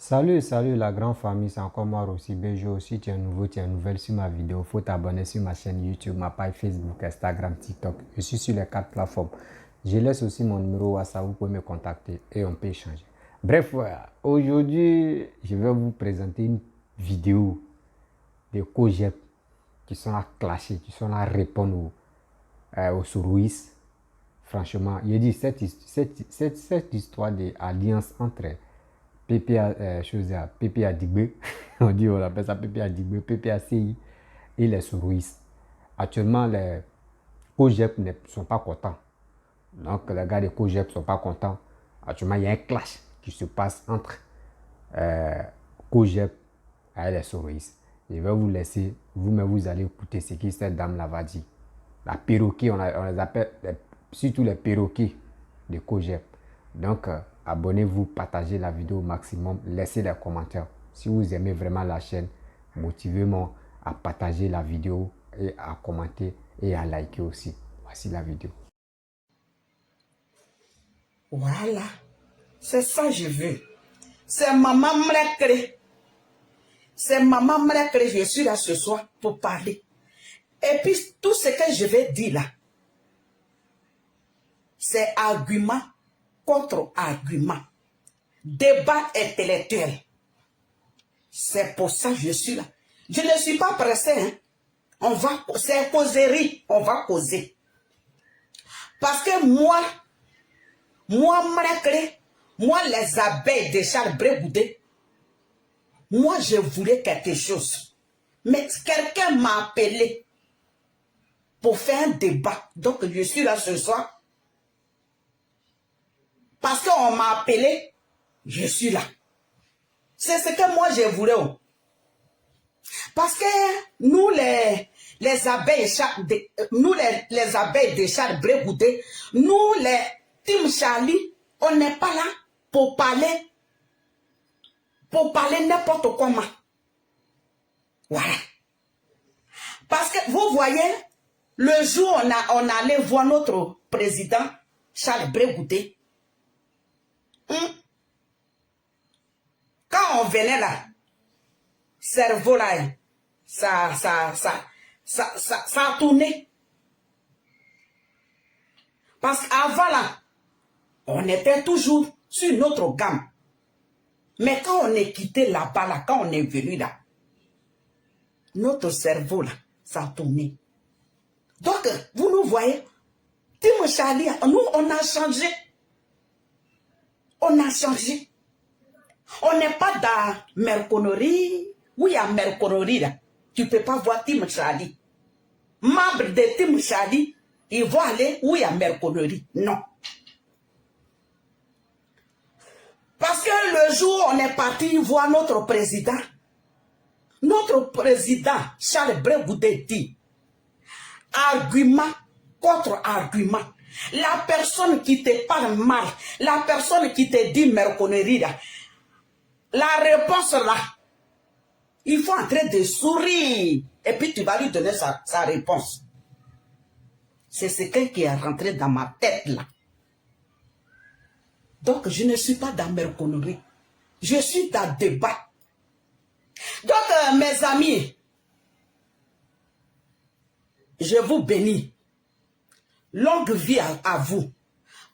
Salut la grande famille, c'est encore moi aussi. Bonjour, si tu es nouveau, tu es nouvelle sur ma vidéo, faut t'abonner sur ma chaîne YouTube, ma page Facebook, Instagram, TikTok. Je suis sur les 4 plateformes. Je laisse aussi mon numéro WhatsApp, vous pouvez me contacter et on peut échanger. Bref, voilà. Aujourd'hui, je vais vous présenter une vidéo de Kojep qui sont là clashés, qui sont là à répondre aux souris. Franchement, il dit cette histoire d'alliance entre PPA Digbe, on appelle ça PPA Digbe, PPA CI et les souris. Actuellement, les COGEP ne sont pas contents. Donc, les gars de COGEP ne sont pas contents. Actuellement, il y a un clash qui se passe entre COGEP et les souris. Je vais vous laisser, vous-même, vous allez écouter ce que cette dame-là va dire. La perroquet, on les appelle surtout les perroquets de COGEP. Donc, abonnez-vous, partagez la vidéo au maximum, laissez des commentaires. Si vous aimez vraiment la chaîne, motivez-moi à partager la vidéo et à commenter et à liker aussi. Voici la vidéo. Voilà, c'est ça que je veux. C'est maman Mrekre. C'est maman Mrekre, je suis là ce soir pour parler. Et puis, tout ce que je vais dire là, c'est argument contre argument. Débat intellectuel. C'est pour ça que je suis là. Je ne suis pas pressé. Hein. C'est causerie. On va causer. Parce que moi, Mrekre, moi, les abeilles de Charles Brégoudé, moi, je voulais quelque chose. Mais quelqu'un m'a appelé pour faire un débat. Donc, je suis là ce soir. Parce qu'on m'a appelé, je suis là. C'est ce que moi, je voulais. Parce que nous, les abeilles, les abeilles de Charles Brégoudé, nous, les Team Charlie, on n'est pas là pour parler n'importe comment. Voilà. Parce que vous voyez, le jour où on allait voir notre président, Charles Brégoudé, quand on venait là, cerveau là, ça a tourné. Parce qu'avant là, on était toujours sur notre gamme. Mais quand on est quitté là-bas, là, quand on est venu là, notre cerveau là, ça a tourné. Donc, vous nous voyez, Tim Charlie, nous, on a changé. On a changé. On n'est pas dans Merconnerie. Oui, il y a Merconnerie là. Tu ne peux pas voir Tim Charlie. Membre de Tim Charlie, ils vont aller où il y a Merconnerie. Non. Parce que le jour où on est parti voir notre président, Charles Brégoudé dit, argument contre argument. La personne qui te parle mal, la personne qui te dit merconnerie là, la réponse là, il faut entrer de sourire. Et puis tu vas lui donner sa réponse. C'est ce qui est rentré dans ma tête là. Donc je ne suis pas dans merconnerie. Je suis dans débat. Donc mes amis, je vous bénis. Longue vie à vous.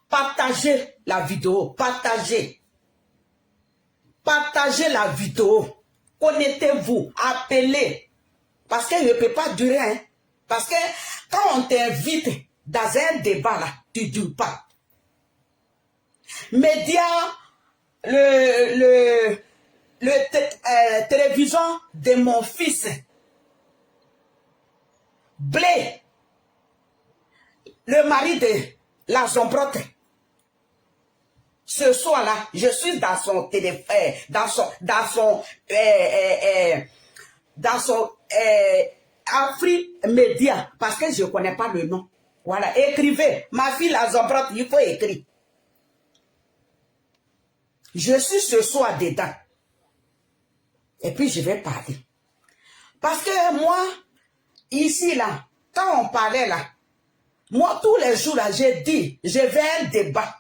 Partagez la vidéo. Partagez la vidéo. Connectez-vous. Appelez. Parce que je ne peux pas durer. Hein. Parce que quand on t'invite dans un débat, là, tu ne dures pas. Média, télévision de mon fils. Blé. Le mari de la Zombrotte. Ce soir-là, je suis dans son téléphone, dans son Afrique Média, parce que je ne connais pas le nom. Voilà, écrivez. Ma fille la Zombrotte, il faut écrire. Je suis ce soir dedans. Et puis je vais parler. Parce que moi, ici là, quand on parlait là, moi, tous les jours, là, j'ai dit, je vais un débat.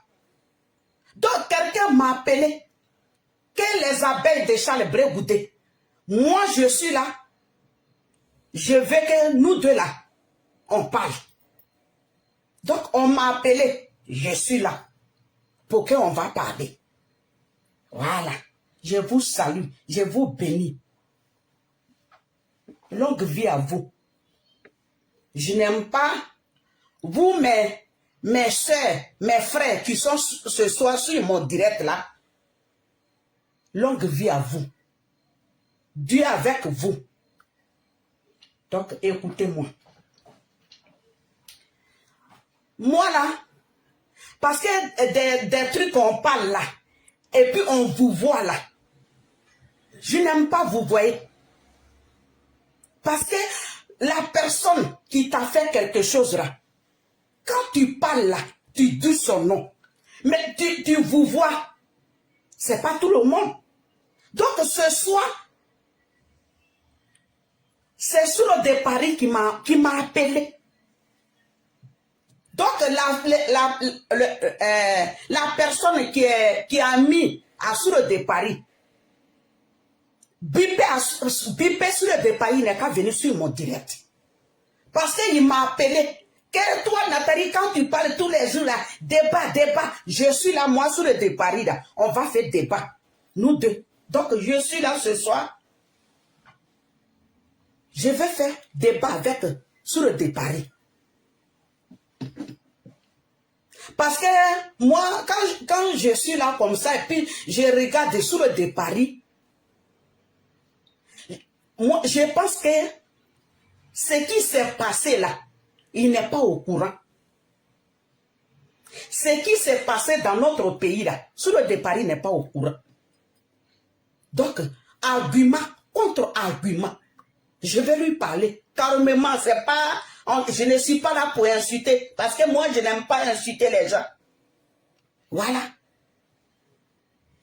Donc, quelqu'un m'a appelé que les abeilles de Charles Brégoudé. Moi, je suis là. Je veux que nous deux là, on parle. Donc, on m'a appelé. Je suis là. Pour qu'on va parler. Voilà. Je vous salue. Je vous bénis. Longue vie à vous. Je n'aime pas vous, mes soeurs, mes frères qui sont ce soir sur mon direct là. Longue vie à vous. Dieu avec vous. Donc, écoutez-moi. Moi là, parce que des trucs qu'on parle là, et puis on vous voit là. Je n'aime pas vous voyez. Parce que la personne qui t'a fait quelque chose là, quand tu parles là, tu dis son nom. Mais tu vous vois. C'est pas tout le monde. Donc ce soir, c'est sur de Paris qui m'a appelé. Donc la personne qui a mis à sur de Paris, Bipé sur le Paris n'est qu'à venir sur mon direct. Parce qu'il m'a appelé. Que toi, Nathalie, quand tu parles tous les jours là, débat, je suis là, moi, sur le Paris là, on va faire débat. Nous deux. Donc, je suis là ce soir. Je vais faire débat avec sur le Paris. Parce que moi, quand je suis là comme ça, et puis je regarde sur le Paris, moi, je pense que ce qui s'est passé là, il n'est pas au courant. Ce qui s'est passé dans notre pays là, sur le départ, il n'est pas au courant. Donc, argument contre argument, je vais lui parler. Calmement, c'est pas, je ne suis pas là pour insulter, parce que moi, je n'aime pas insulter les gens. Voilà.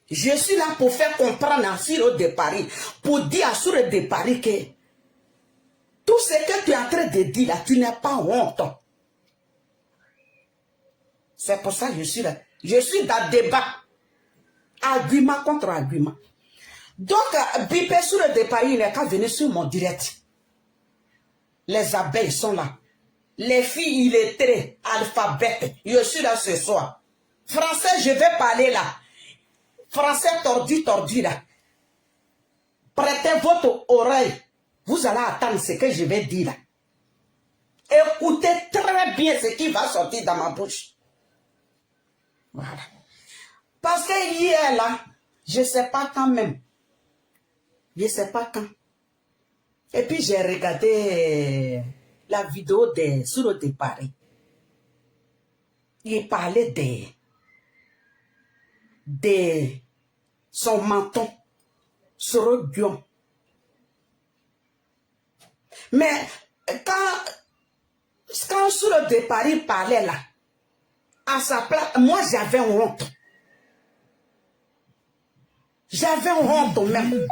Je suis là pour faire comprendre à Siro de Paris, pour dire à Siro de Paris que tout ce que tu es en train de dire là, tu n'as pas honte. C'est pour ça que je suis là. Je suis dans le débat. Argument contre argument. Donc, Bipé sur le départ, il n'est qu'à venir sur mon direct. Les abeilles sont là. Les filles illettrées, alphabètes. Je suis là ce soir. Français, je vais parler là. Français tordu là. Prêtez votre oreille. Vous allez attendre ce que je vais dire là. Écoutez très bien ce qui va sortir dans ma bouche. Voilà. Parce que hier là, je ne sais pas quand même. Je ne sais pas quand. Et puis j'ai regardé la vidéo de Suro de Paris. Il parlait de son menton sur Guillaume. Mais quand Suro de Paris parlait là, à sa place, moi j'avais honte. J'avais honte même.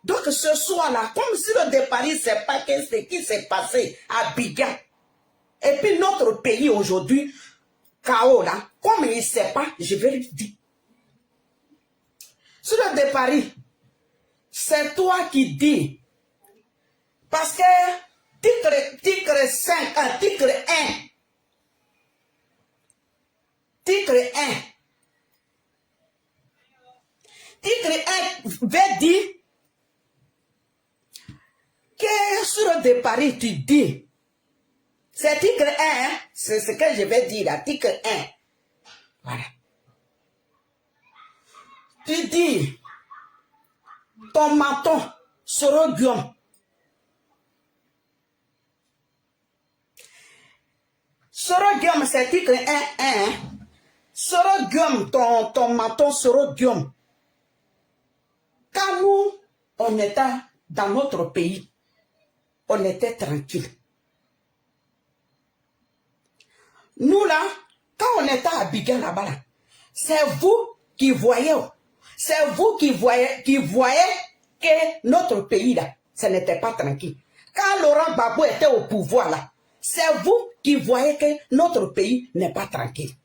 Donc ce soir-là, comme si le départ ne sait pas ce qui s'est passé à Bigan, et puis notre pays aujourd'hui, chaos là, comme il ne sait pas, je vais lui dire. Sur le départ, c'est toi qui dis. Parce que titre 5, titre 1, titre 1 veut dire que sur le départ, tu dis, c'est titre 1, hein? C'est ce que je vais dire là, titre 1. Voilà. Tu dis, ton menton sera Guillaume. Sera Guillaume, c'est titre 1, hein? Sera Guillaume, ton menton sera Guillaume. Quand nous, on était dans notre pays, on était tranquille. Nous là, quand on était à Bigan là-bas, là, c'est vous qui voyez, que notre pays là, ce n'était pas tranquille. Quand Laurent Gbagbo était au pouvoir là, c'est vous qui voyez que notre pays n'est pas tranquille.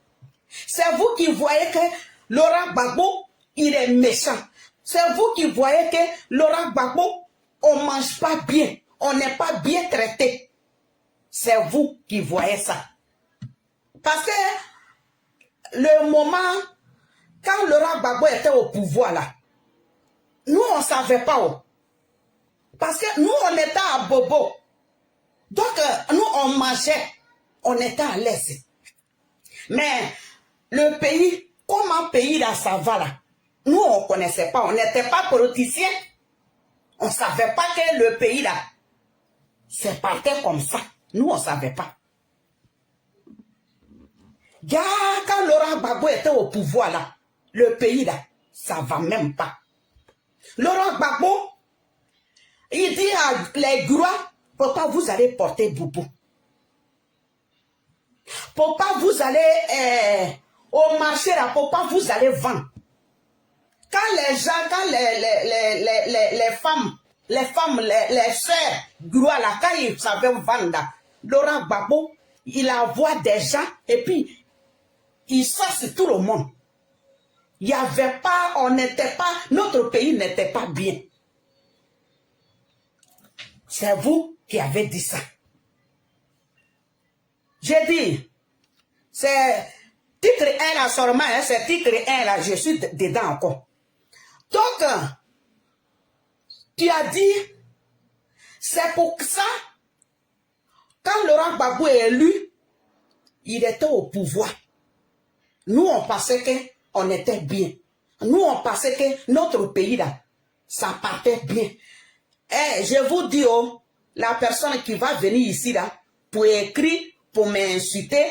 C'est vous qui voyez que Laurent Gbagbo il est méchant. C'est vous qui voyez que Laurent Gbagbo, on ne mange pas bien, on n'est pas bien traité. C'est vous qui voyez ça. Parce que le moment, quand Laurent Gbagbo était au pouvoir là, nous on ne savait pas où. Parce que nous on était à Bobo. Donc nous on mangeait, on était à l'aise. Mais le pays, comme un pays là ça va là, nous on ne connaissait pas, on n'était pas politiciens. On ne savait pas que le pays là, c'est parti comme ça. Nous on ne savait pas. Quand Laurent Gbagbo était au pouvoir là, le pays là, ça va même pas. Laurent Gbagbo, il dit à les Gourois, pourquoi vous allez porter boubou? Pourquoi vous allez au marché là, pourquoi vous allez vendre? Quand les gens, quand les femmes, les sœurs Gourois là, quand ils savaient vendre là, Laurent Gbagbo, il envoie des gens et puis il chasse tout le monde. Il n'y avait pas, on n'était pas, notre pays n'était pas bien. C'est vous qui avez dit ça. J'ai dit, c'est titre 1 là seulement, hein, c'est titre 1 là, je suis dedans encore. Donc, tu as dit, c'est pour ça, quand Laurent Gbagbo est élu, il était au pouvoir. Nous, on pensait qu'on était bien. Nous, on pensait que notre pays, là, ça partait bien. Eh, je vous dis, oh, la personne qui va venir ici, là, pour écrire, pour m'insulter,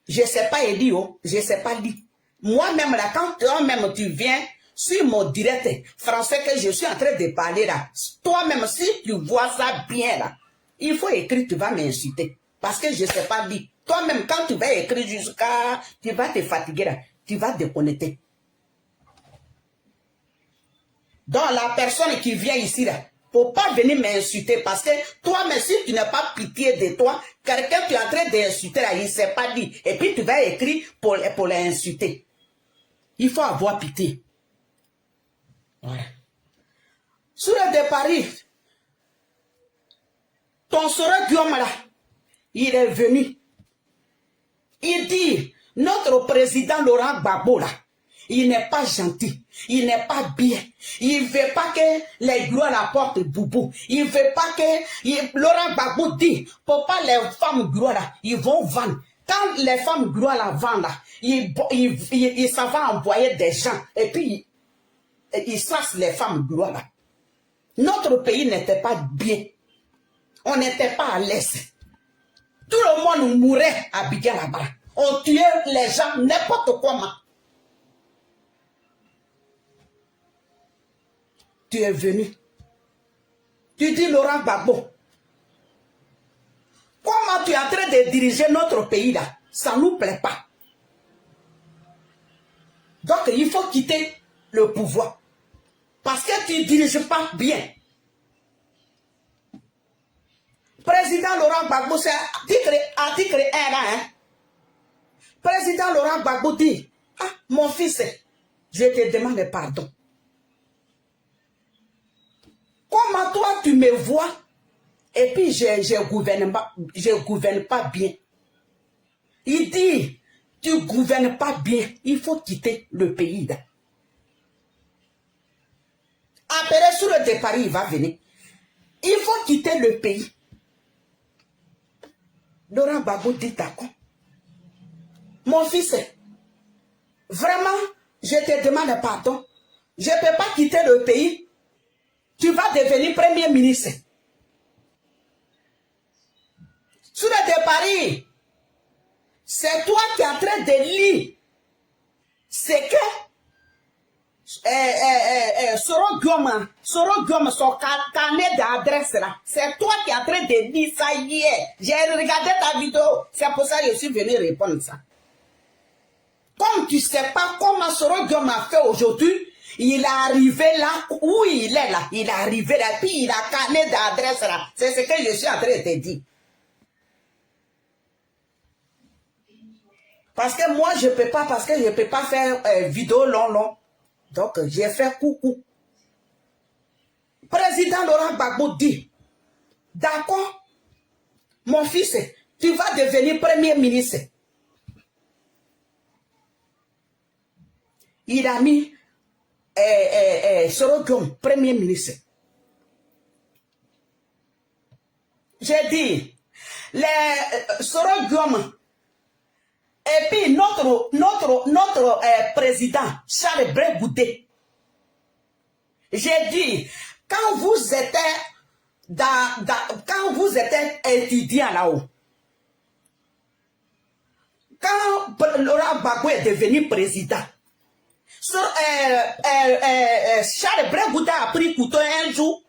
je ne sais pas lire, oh, je ne sais pas lire. Moi-même, là, quand toi-même, tu viens sur mon direct français que je suis en train de parler, là, toi-même, si tu vois ça bien, là, il faut écrire, tu vas m'insulter. Parce que je ne sais pas lire. Toi-même, quand tu vas écrire jusqu'à... Tu vas te fatiguer, là. Tu vas déconnecter. Donc, la personne qui vient ici, là, faut pas venir m'insulter parce que toi-même, si tu n'as pas pitié de toi, quelqu'un qui est en train d'insulter, là, il ne sait pas dire. Et puis, tu vas écrire pour l'insulter. Il faut avoir pitié. Voilà. Sur le de Paris, ton sœur Guillaume, là, il est venu. Il dit, notre président Laurent Gbagbo, là, il n'est pas gentil, il n'est pas bien. Il ne veut pas que les Gourois la portent boubou. Il ne veut pas que Laurent Gbagbo dit, pourquoi les femmes Gourois là, ils vont vendre. Quand les femmes Gourois la vendent là, ça va envoyer des gens et puis ils chassent les femmes Gourois là. Notre pays n'était pas bien. On n'était pas à l'aise. Tout le monde mourait à Abidjan là-bas. On tuait les gens, n'importe comment. Tu es venu. Tu dis Laurent Gbagbo. Comment tu es en train de diriger notre pays là? Ça ne nous plaît pas. Donc il faut quitter le pouvoir. Parce que tu ne diriges pas bien. Président Laurent Gbagbo, c'est article 1 là, hein. Président Laurent Gbagbo dit, ah, mon fils, je te demande pardon. Comment toi tu me vois et puis je gouverne pas bien. Il dit, tu gouvernes pas bien, il faut quitter le pays là. Après sur le départ, il va venir. Il faut quitter le pays. Laurent Gbagbo dit d'accord. Mon fils, vraiment, je te demande pardon. Je ne peux pas quitter le pays. Tu vas devenir premier ministre. Sur le départ, c'est toi qui es en train de lire ce que Soro Guillaume, son carnet d'adresse là, c'est toi qui es en train de dire ça hier. J'ai regardé ta vidéo, c'est pour ça que je suis venu répondre ça. Comme tu ne sais pas comment Soro Guillaume a fait aujourd'hui, il est arrivé là où il est là. Il est arrivé là, puis il a carnet d'adresse là. C'est ce que je suis en train de te dire. Parce que moi, je ne peux pas, parce que je ne peux pas faire vidéo long. Donc, j'ai fait coucou. Président Laurent Gbagbo dit, d'accord, mon fils, tu vas devenir premier ministre. Il a mis Soro Diom, premier ministre. J'ai dit, Soro Diom, et puis notre président, Charles Bre Goudé, j'ai dit, quand vous étiez étudiant là-haut, quand Laurent Gbagbo est devenu président, Charles Bre Goudé a pris couteau un jour.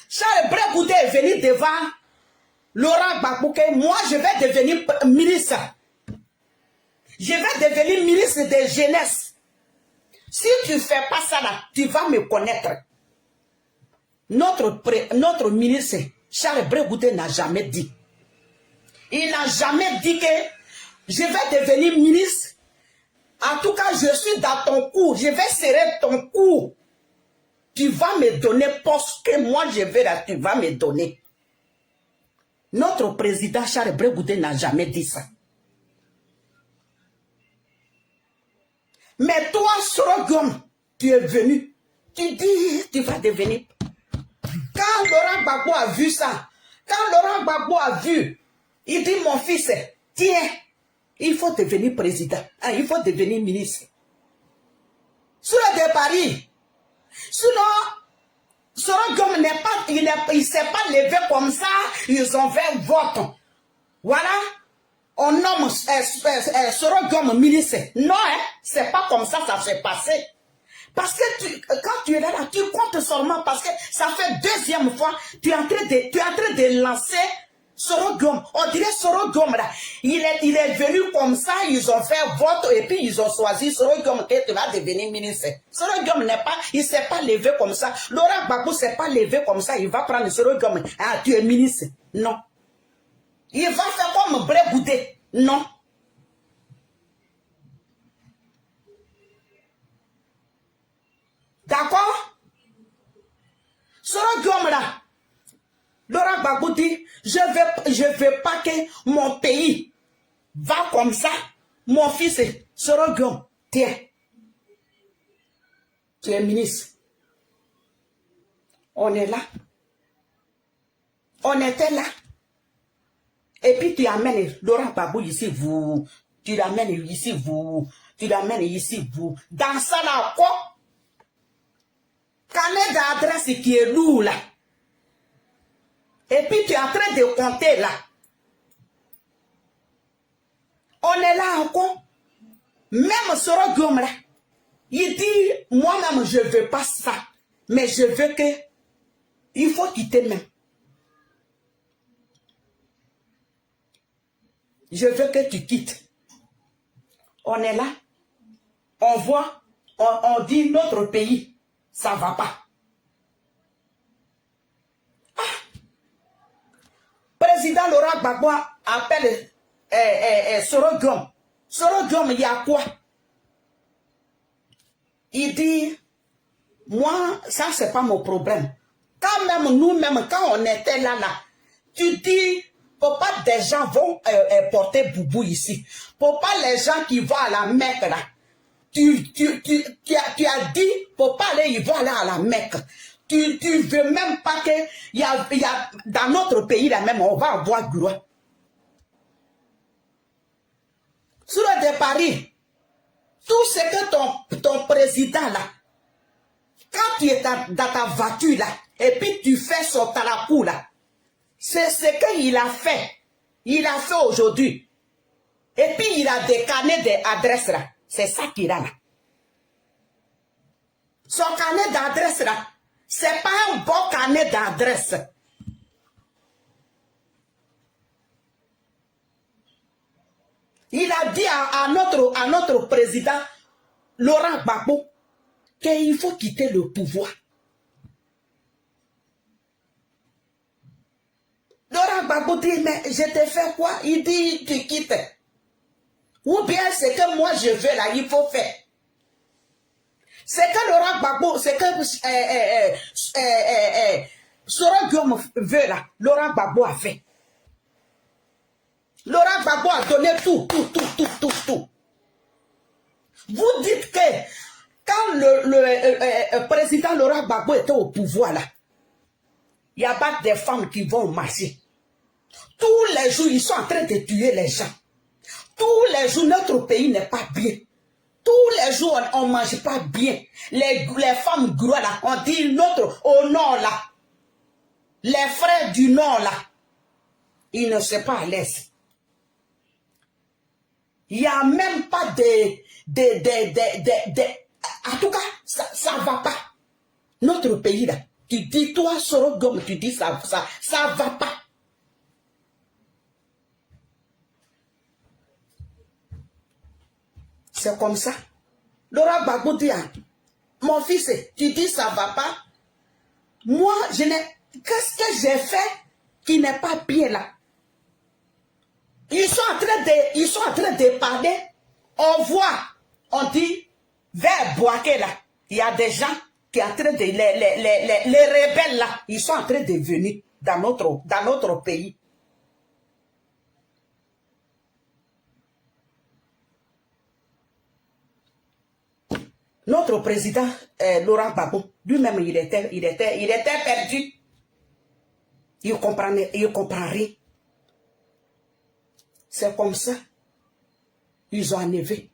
Charles Bre Goudé est venu devant Laurent Gbagbo que moi je vais devenir ministre. Je vais devenir ministre de jeunesse. Si tu ne fais pas ça là, tu vas me connaître. Notre ministre, Charles Bre Goudé, n'a jamais dit. Il n'a jamais dit que je vais devenir ministre. En tout cas, je suis dans ton cou. Je vais serrer ton cou. Tu vas me donner poste que moi je vais là, tu vas me donner. Notre président Charles Bre Goudé n'a jamais dit ça. Mais toi, Soro Diom, tu es venu. Tu dis, tu vas devenir. Quand Laurent Gbagbo a vu ça, quand Laurent Gbagbo a vu, il dit, mon fils, tiens, il faut devenir président. Hein, il faut devenir ministre. Sur le départ, sinon, Soro Diom n'est pas, il ne s'est pas levé comme ça, ils ont fait vote. Voilà. On nomme Soro Diom ministre. Non, hein, c'est pas comme ça s'est passé. Parce que quand tu es là, tu comptes seulement parce que ça fait deuxième fois, tu es en train de lancer Soro Diom. On dirait Soro Diom là. Il est venu comme ça, ils ont fait vote et puis ils ont choisi Soro Diom que tu vas devenir ministre. Soro Diom il s'est pas levé comme ça. Laurent Gbagbo s'est pas levé comme ça, il va prendre Soro Diom. Ah, tu es ministre. Non. Il va faire comme Bre Goudé. Non. D'accord? Soro Diom là. Laurent Gbagbo dit, je veux pas que mon pays va comme ça. Mon fils, Soro Diom, tiens. Tu es ministre. On est là. On était là. Et puis tu amènes Laurent Gbagbo ici, vous. Tu l'amènes ici, vous. Tu l'amènes ici, vous. Dans ça là, quoi? Carnet d'adresse qui est lourd là. Et puis tu es en train de compter là. On est là encore. Même Soro Diom là. Il dit, moi-même je ne veux pas ça. Mais je veux que, il faut quitter même. Je veux que tu quittes. On est là. On voit, on dit notre pays, ça ne va pas. Ah. Président Laurent Gbagbo appelle Soro Diom. Soro Diom, il y a quoi? Il dit, moi, ça, c'est pas mon problème. Quand même, nous-mêmes, quand on était là, tu dis, pourquoi des gens vont porter boubou ici? Pourquoi les gens qui vont à la Mecque, là, tu as dit, pourquoi ils vont aller à la Mecque? Tu veux même pas que, y a, dans notre pays, là même, on va avoir gloire. Sur le départ, tout ce que ton président, là, quand tu es dans ta voiture, là, et puis tu fais son talapou, là, c'est ce qu'il a fait. Il a fait aujourd'hui. Et puis il a des carnets d'adresse là. C'est ça qu'il a là. Son carnet d'adresse là, c'est pas un bon carnet d'adresse. Il a dit à notre président Laurent Gbagbo qu'il faut quitter le pouvoir. Laurent Gbagbo dit, mais je te fais quoi? Il dit, tu quittes. Ou bien c'est que moi je veux là, il faut faire. C'est que Laurent Gbagbo, c'est que Soro Guillaume veut là, Laurent Gbagbo a fait. Laurent Gbagbo a donné tout. Vous dites que quand le président Laurent Gbagbo était au pouvoir là, il n'y a pas des femmes qui vont marcher. Tous les jours, ils sont en train de tuer les gens. Tous les jours, notre pays n'est pas bien. Tous les jours, on ne mange pas bien. Les femmes gros là, on dit notre au nord là. Les frères du nord là, ils ne sont pas à l'aise. Il n'y a même pas en tout cas, ça ne va pas. Notre pays là, tu dis toi, Soro Guillaume, tu dis ça ne va pas. C'est comme ça. Laurent Gbagbo dit, mon fils, tu dis ça ne va pas. Moi, qu'est-ce que j'ai fait qui n'est pas bien là? Ils sont en train de parler. On voit, on dit, vers Boaké là, il y a des gens qui sont en train de, les rebelles là, ils sont en train de venir dans notre pays. Notre président, Laurent Gbagbo, lui-même, il était perdu. Il comprend rien. C'est comme ça. Ils ont enlevé.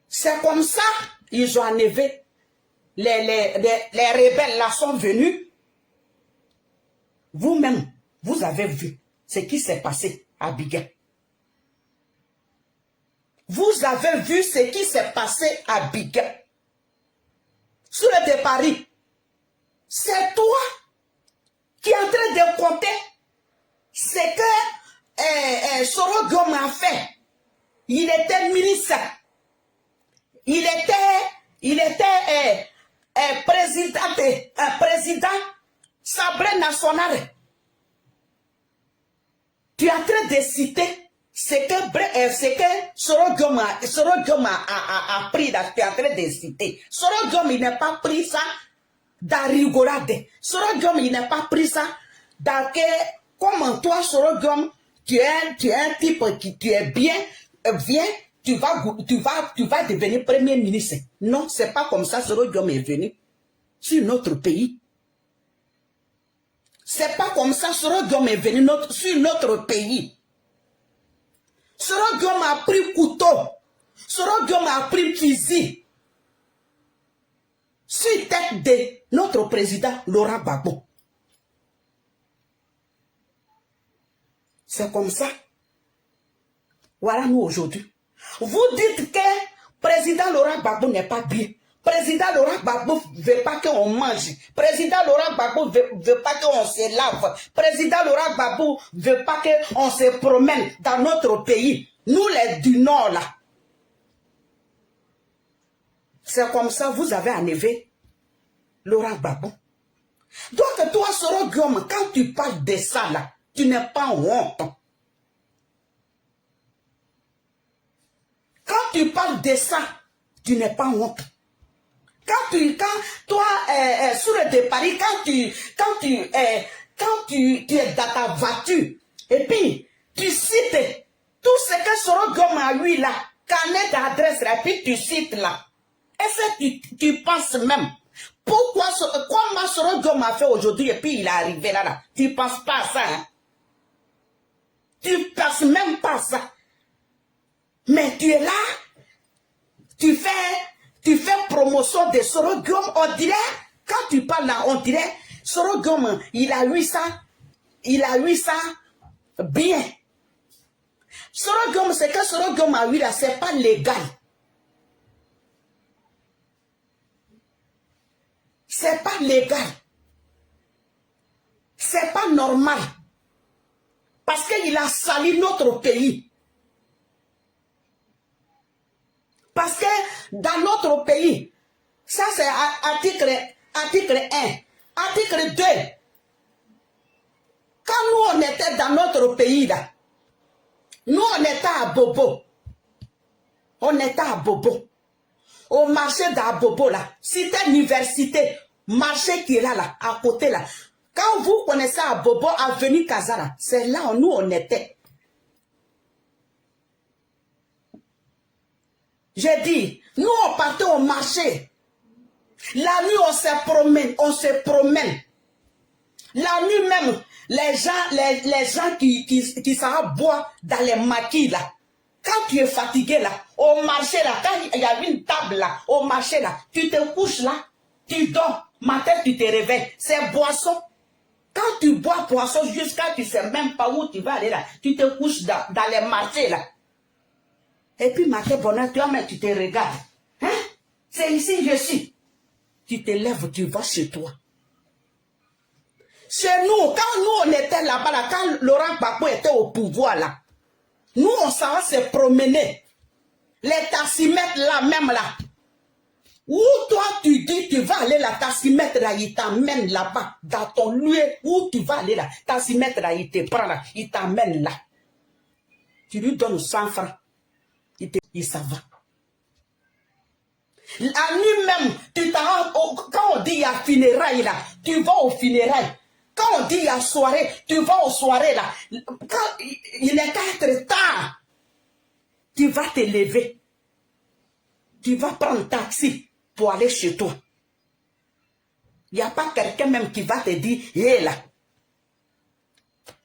C'est comme ça. Ils ont enlevé. Les rebelles là sont venus. Vous-même, vous avez vu ce qui s'est passé à Bigué. Vous avez vu ce qui s'est passé à Bigué. Sur le de Paris. C'est toi qui est en train de compter ce que Soro Guillaume a fait. Il était ministre. Il était président Assemblée nationale. Tu es en train de citer ce que Soro Guillaume a pris. Tu es en train de citer. Soro Guillaume, il n'a pas pris ça dans rigolade. Soro Guillaume, il n'a pas pris ça dans que, comme toi, Soro Guillaume, tu es un type qui tu es bien, viens, tu vas devenir premier ministre. Non, c'est pas comme ça Soro Guillaume est venu sur notre pays. C'est pas comme ça Soro Guillaume est venu sur notre pays. Soro Guillaume a pris couteau. Soro Guillaume a pris fusil sur tête de notre président Laurent Gbagbo. C'est comme ça. Voilà nous aujourd'hui. Vous dites que président Laurent Gbagbo n'est pas bien. Président Laurent Gbagbo ne veut pas qu'on mange. Président Laurent Gbagbo ne veut pas qu'on se lave. Président Laurent Gbagbo ne veut pas qu'on se promène dans notre pays. Nous les du Nord là. C'est comme ça vous avez enlevé Laurent Gbagbo. Donc toi, Soro Guillaume, quand tu parles de ça là, tu n'es pas honte. Quand tu parles de ça, tu n'es pas honte. Quand toi, sur le départ, quand tu es dans ta voiture, et puis tu cites tout ce que Soro Guillaume a eu là, carnet d'adresse là, puis tu cites là. Est-ce que tu penses même, pourquoi, comment Soro Guillaume a fait aujourd'hui, et puis il est arrivé là, tu ne penses pas à ça, hein? Tu ne penses même pas à ça. Mais tu es là, tu fais promotion de Soro Guillaume, on dirait, quand tu parles là, on dirait, Soro Guillaume, il a eu ça bien. Soro Guillaume, c'est que Soro Guillaume a eu là, c'est pas légal. C'est pas légal. C'est pas normal. Parce qu'il a sali notre pays. Parce que dans notre pays, ça c'est article 1. Article 2. Quand nous on était dans notre pays là, nous on était à Bobo. On était à Bobo. au marché d'Abobo là, cité université, marché qui est là, à côté là. Quand vous connaissez Abobo, avenue Kazara, c'est là où nous on était. J'ai dit, nous on partait au marché. La nuit on se promène. La nuit même, les gens qui savent boire dans les maquis là. Quand tu es fatigué là, au marché là, quand il y a une table là, au marché là, tu te couches là, tu dors, matin tu te réveilles, c'est boisson. Quand tu bois boisson jusqu'à tu sais même pas où tu vas aller là, tu te couches dans les marchés là. Et puis matin bonheur, toi-même tu te regardes. Hein? C'est ici je suis. Tu te lèves, tu vas chez toi. Chez nous, quand nous on était là-bas, là, quand Laurent Gbagbo était au pouvoir là, nous, on s'en va se promener. Les taximètres là, même là. Où toi, tu dis, tu vas aller là, taximètre là, il t'emmène là-bas, dans ton lieu, où tu vas aller là. Taximètre là, il te prend là, il t'emmène là. Tu lui donnes 100 francs. Il s'en va. La nuit même, quand on dit il y a funérailles là, tu vas aux funérailles. Quand on dit il y a soirée, tu vas aux soirées là. Quand il est 4 tard, tu vas te lever. Tu vas prendre un taxi pour aller chez toi. Il n'y a pas quelqu'un même qui va te dire, hé là.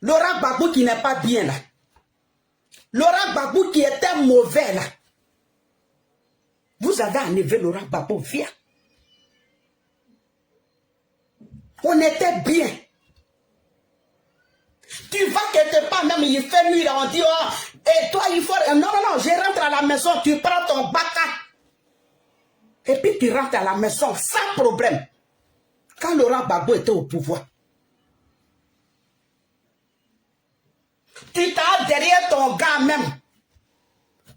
Laurent Gbagbo qui n'est pas bien là. Laurent Gbagbo qui était mauvais là. Vous avez enlevé Laurent Gbagbo, viens. On était bien. Tu vas quelque part, même il fait nuit, on dit, oh, et toi, il faut... Non, je rentre à la maison, tu prends ton baka. Et puis tu rentres à la maison sans problème. Quand Laurent Gbagbo était au pouvoir. Tu t'as derrière ton gars même.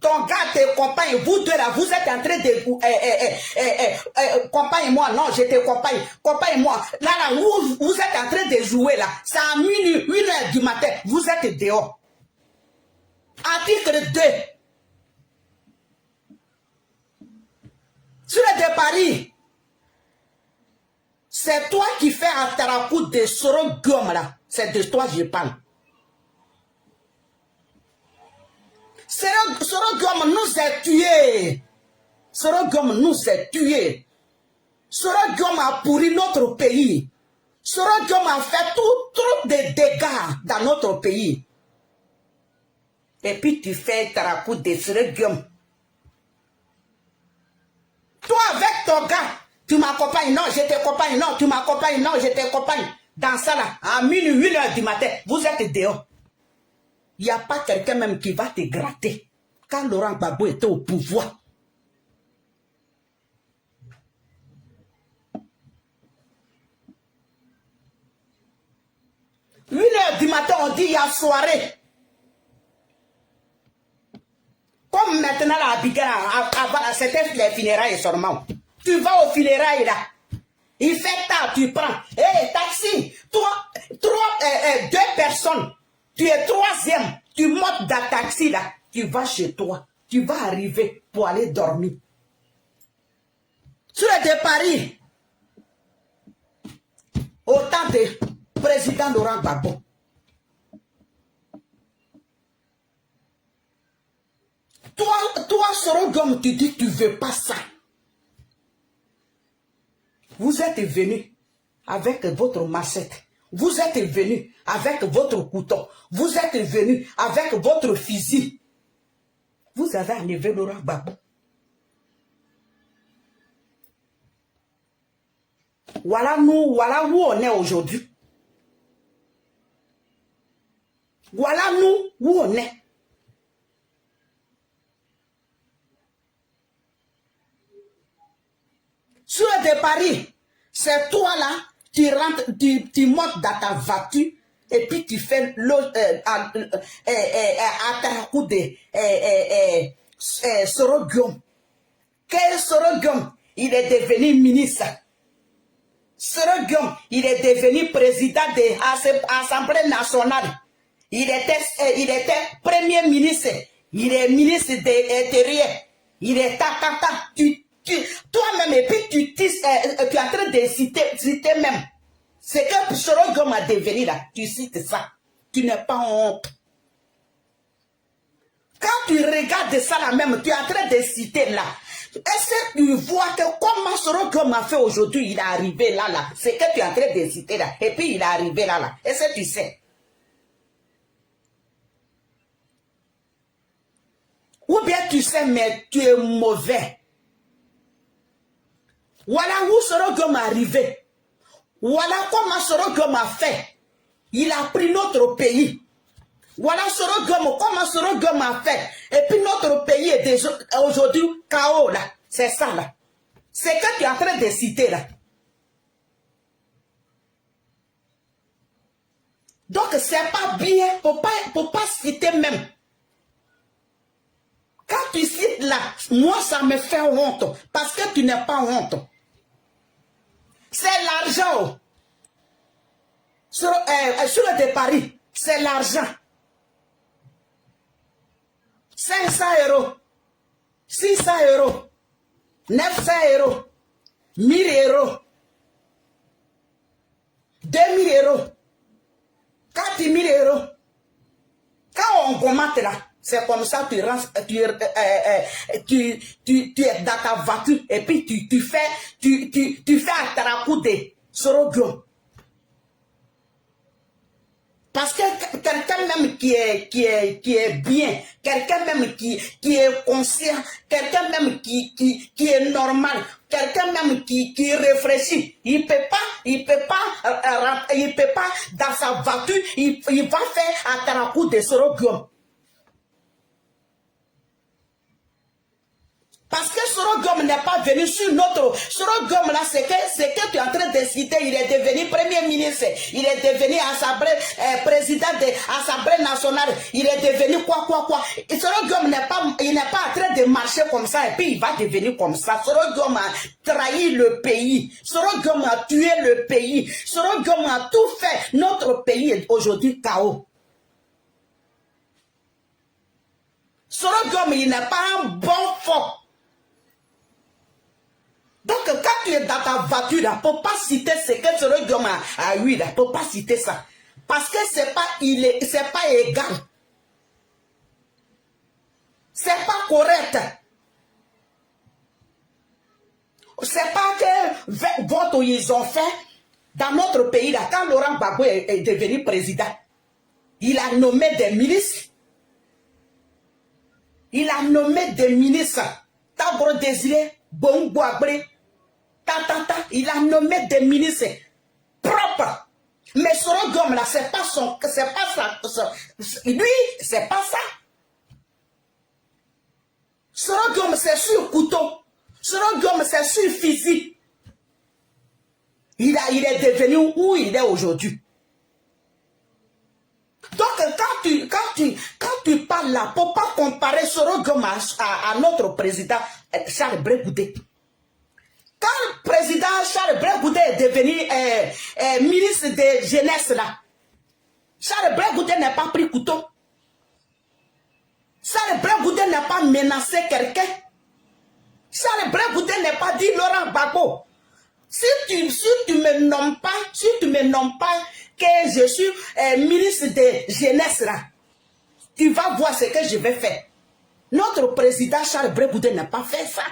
Ton gars, tes compagnes, vous deux là, vous êtes en train de... Compagne-moi, non, je te compagne. Compagne-moi. Là, vous êtes en train de jouer là. C'est à minuit, 1h du matin. Vous êtes dehors. Article 2. Sur le de Paris, c'est toi qui fais un Tarakou de Soro Guillaume là. C'est de toi que je parle. Soro Guillaume nous a tués. Soro Guillaume nous a tués. Soro Guillaume a pourri notre pays. Soro Guillaume a fait trop de dégâts dans notre pays. Et puis tu fais Tarakou de Soro Guillaume. Toi avec ton gars, tu m'accompagnes, non, je t'accompagne, non, tu m'accompagnes, non, je t'accompagne. Dans ça là, à minuit, 1h du matin, vous êtes dehors. Il n'y a pas quelqu'un même qui va te gratter. Quand Laurent Gbagbo était au pouvoir. Une heure du matin, on dit il y a soirée. Comme maintenant, là, avant, c'était les funérailles seulement. Tu vas aux funérailles là. Il fait tard, tu prends. Hé, taxi, deux personnes. Tu es troisième. Tu montes dans taxi là. Tu vas chez toi. Tu vas arriver pour aller dormir. Sur le de Paris, au temps de président Laurent Gbagbo. Toi, Soro Guillaume, tu dis que tu ne veux pas ça. Vous êtes venu avec votre machette. Vous êtes venu avec votre couteau. Vous êtes venu avec votre fusil. Vous avez enlevé Laurent Gbagbo. Voilà où on est aujourd'hui. Voilà nous où on est. Sur de Paris, c'est toi là, tu rentres, tu montes dans ta voiture et puis tu fais à Tarakou de Soro Guillaume. Quel Soro Guillaume? Il est devenu ministre. Soro Guillaume, il est devenu président de l'Assemblée nationale. Il était premier ministre. Il est ministre de l'Intérieur. Il est tu toi-même, et puis tu es en train de citer même. C'est que Sorogom a devenu là. Tu cites ça. Tu n'es pas honte. Quand tu regardes ça là même, tu es en train de citer là. Est-ce que tu vois que comment Sorogom a fait aujourd'hui, il est arrivé là, là. C'est que tu es en train de citer là. Et puis il est arrivé là, là. Est-ce que tu sais? Ou bien tu sais, mais tu es mauvais. Voilà où Sorogom est arrivé. Voilà comment Sorogom a fait. Il a pris notre pays. Voilà Sorogom, comment Sorogom a fait. Et puis notre pays est aujourd'hui chaos là. C'est ça là. C'est que tu es en train de citer là. Donc c'est pas bien. Faut pas citer même. Quand tu cites là, moi ça me fait honte. Parce que tu n'es pas honte. C'est l'argent. Sur le de Paris, c'est l'argent. 500 €, 600 €, 900 €, 1000 €, 2000 €, 4000 €. Quand on commente là, c'est comme ça tu es dans ta voiture et puis tu fais à Tarakoudé, Sorogom. Parce que quelqu'un même qui est bien, quelqu'un même qui est conscient, quelqu'un même qui est normal, quelqu'un même qui réfléchit, il peut pas dans sa voiture, il va faire à Tarakou de Sorogom. Parce que Sorogom n'est pas venu sur notre... Sorogom là, c'est que tu es en train de citer, il est devenu premier ministre, il est devenu président de l'Assemblée nationale, il est devenu quoi. Et Sorogom n'est pas en train de marcher comme ça et puis il va devenir comme ça. Sorogom a trahi le pays, Sorogom a tué le pays, Sorogom a tout fait. Notre pays est aujourd'hui chaos. Sorogom, il n'est pas un bon fort. Donc, quand tu es dans ta voiture, il ne faut pas citer ce que Sorogom a eu, il ne faut pas citer ça. Parce que ce n'est pas égal. Ce n'est pas correct. Ce n'est pas que vote ils ont fait dans notre pays, là, quand Laurent Gbagbo est devenu président, il a nommé des ministres. Il a nommé des ministres. Tabro Désiré, Bongo Abré, il a nommé des ministres propres. Mais Sorogom là, c'est pas ça. Lui, c'est pas ça. Sorogom, c'est sur couteau. Sorogom, c'est sur physique. Il est devenu où il est aujourd'hui. Donc, quand tu parles là, pour ne pas comparer Sorogom à notre président Charles Blé Goudé. Quand le président Charles Blé Goudé est devenu ministre de jeunesse là, Charles Blé Goudé n'a pas pris couteau. Charles Blé Goudé n'a pas menacé quelqu'un. Charles Blé Goudé n'a pas dit Laurent Gbagbo. Si tu me nommes pas que je suis ministre de jeunesse là, tu vas voir ce que je vais faire. Notre président Charles Blé Goudé n'a pas fait ça.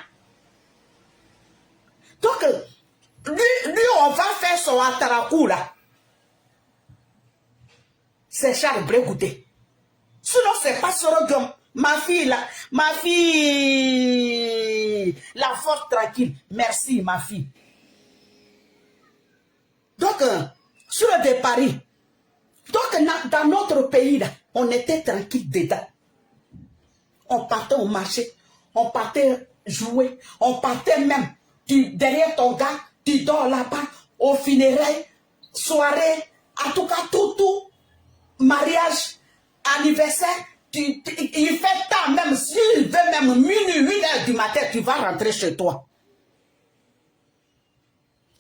Donc, lui, on va faire son atarakou là. C'est Charles Blé Goudé. Sinon, c'est pas Sorogom. Ma fille, la force tranquille. Merci, ma fille. Donc, sur le de Paris, donc dans notre pays, là, on était tranquille dedans. On partait au marché, on partait jouer, on partait même derrière ton gars, tu dors là-bas, au funérailles, soirée, en tout cas tout, mariage, anniversaire, il fait temps, même s'il veut même minuit, 1h du matin, tu vas rentrer chez toi.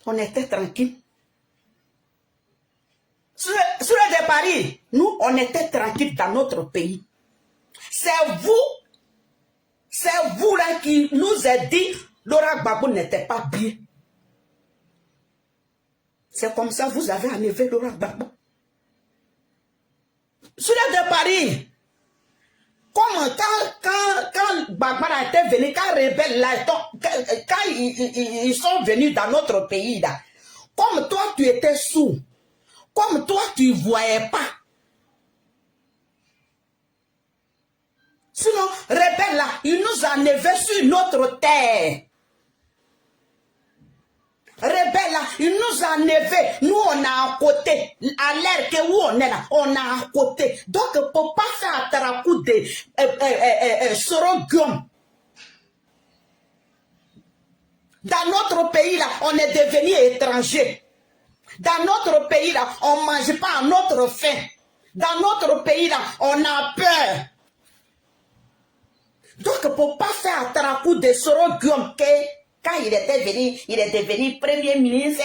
On était tranquille. Sur le de Paris, nous, on était tranquille dans notre pays. C'est vous là qui nous a dit Laurent Gbagbo n'était pas bien. C'est comme ça vous avez enlevé Laurent Gbagbo. Sur de Paris, comme quand Gbagbo était venu, quand rebelle là, quand ils sont venus dans notre pays là, comme toi tu étais sourd, comme toi tu ne voyais pas. Sinon, rebelle là, il nous a enlevé sur notre terre. Rebelle là, il nous a enlevé. Nous, on a à côté. À l'air que où on est là, on a à côté. Donc, pour pas faire un tarakou de Soro-Guillaume. Dans notre pays là, on est devenu étranger. Dans notre pays là, on ne mange pas à notre faim. Dans notre pays là, on a peur. Donc, pour pas faire un tarakou de Soro-Guillaume, quand il était venu, il est devenu premier ministre,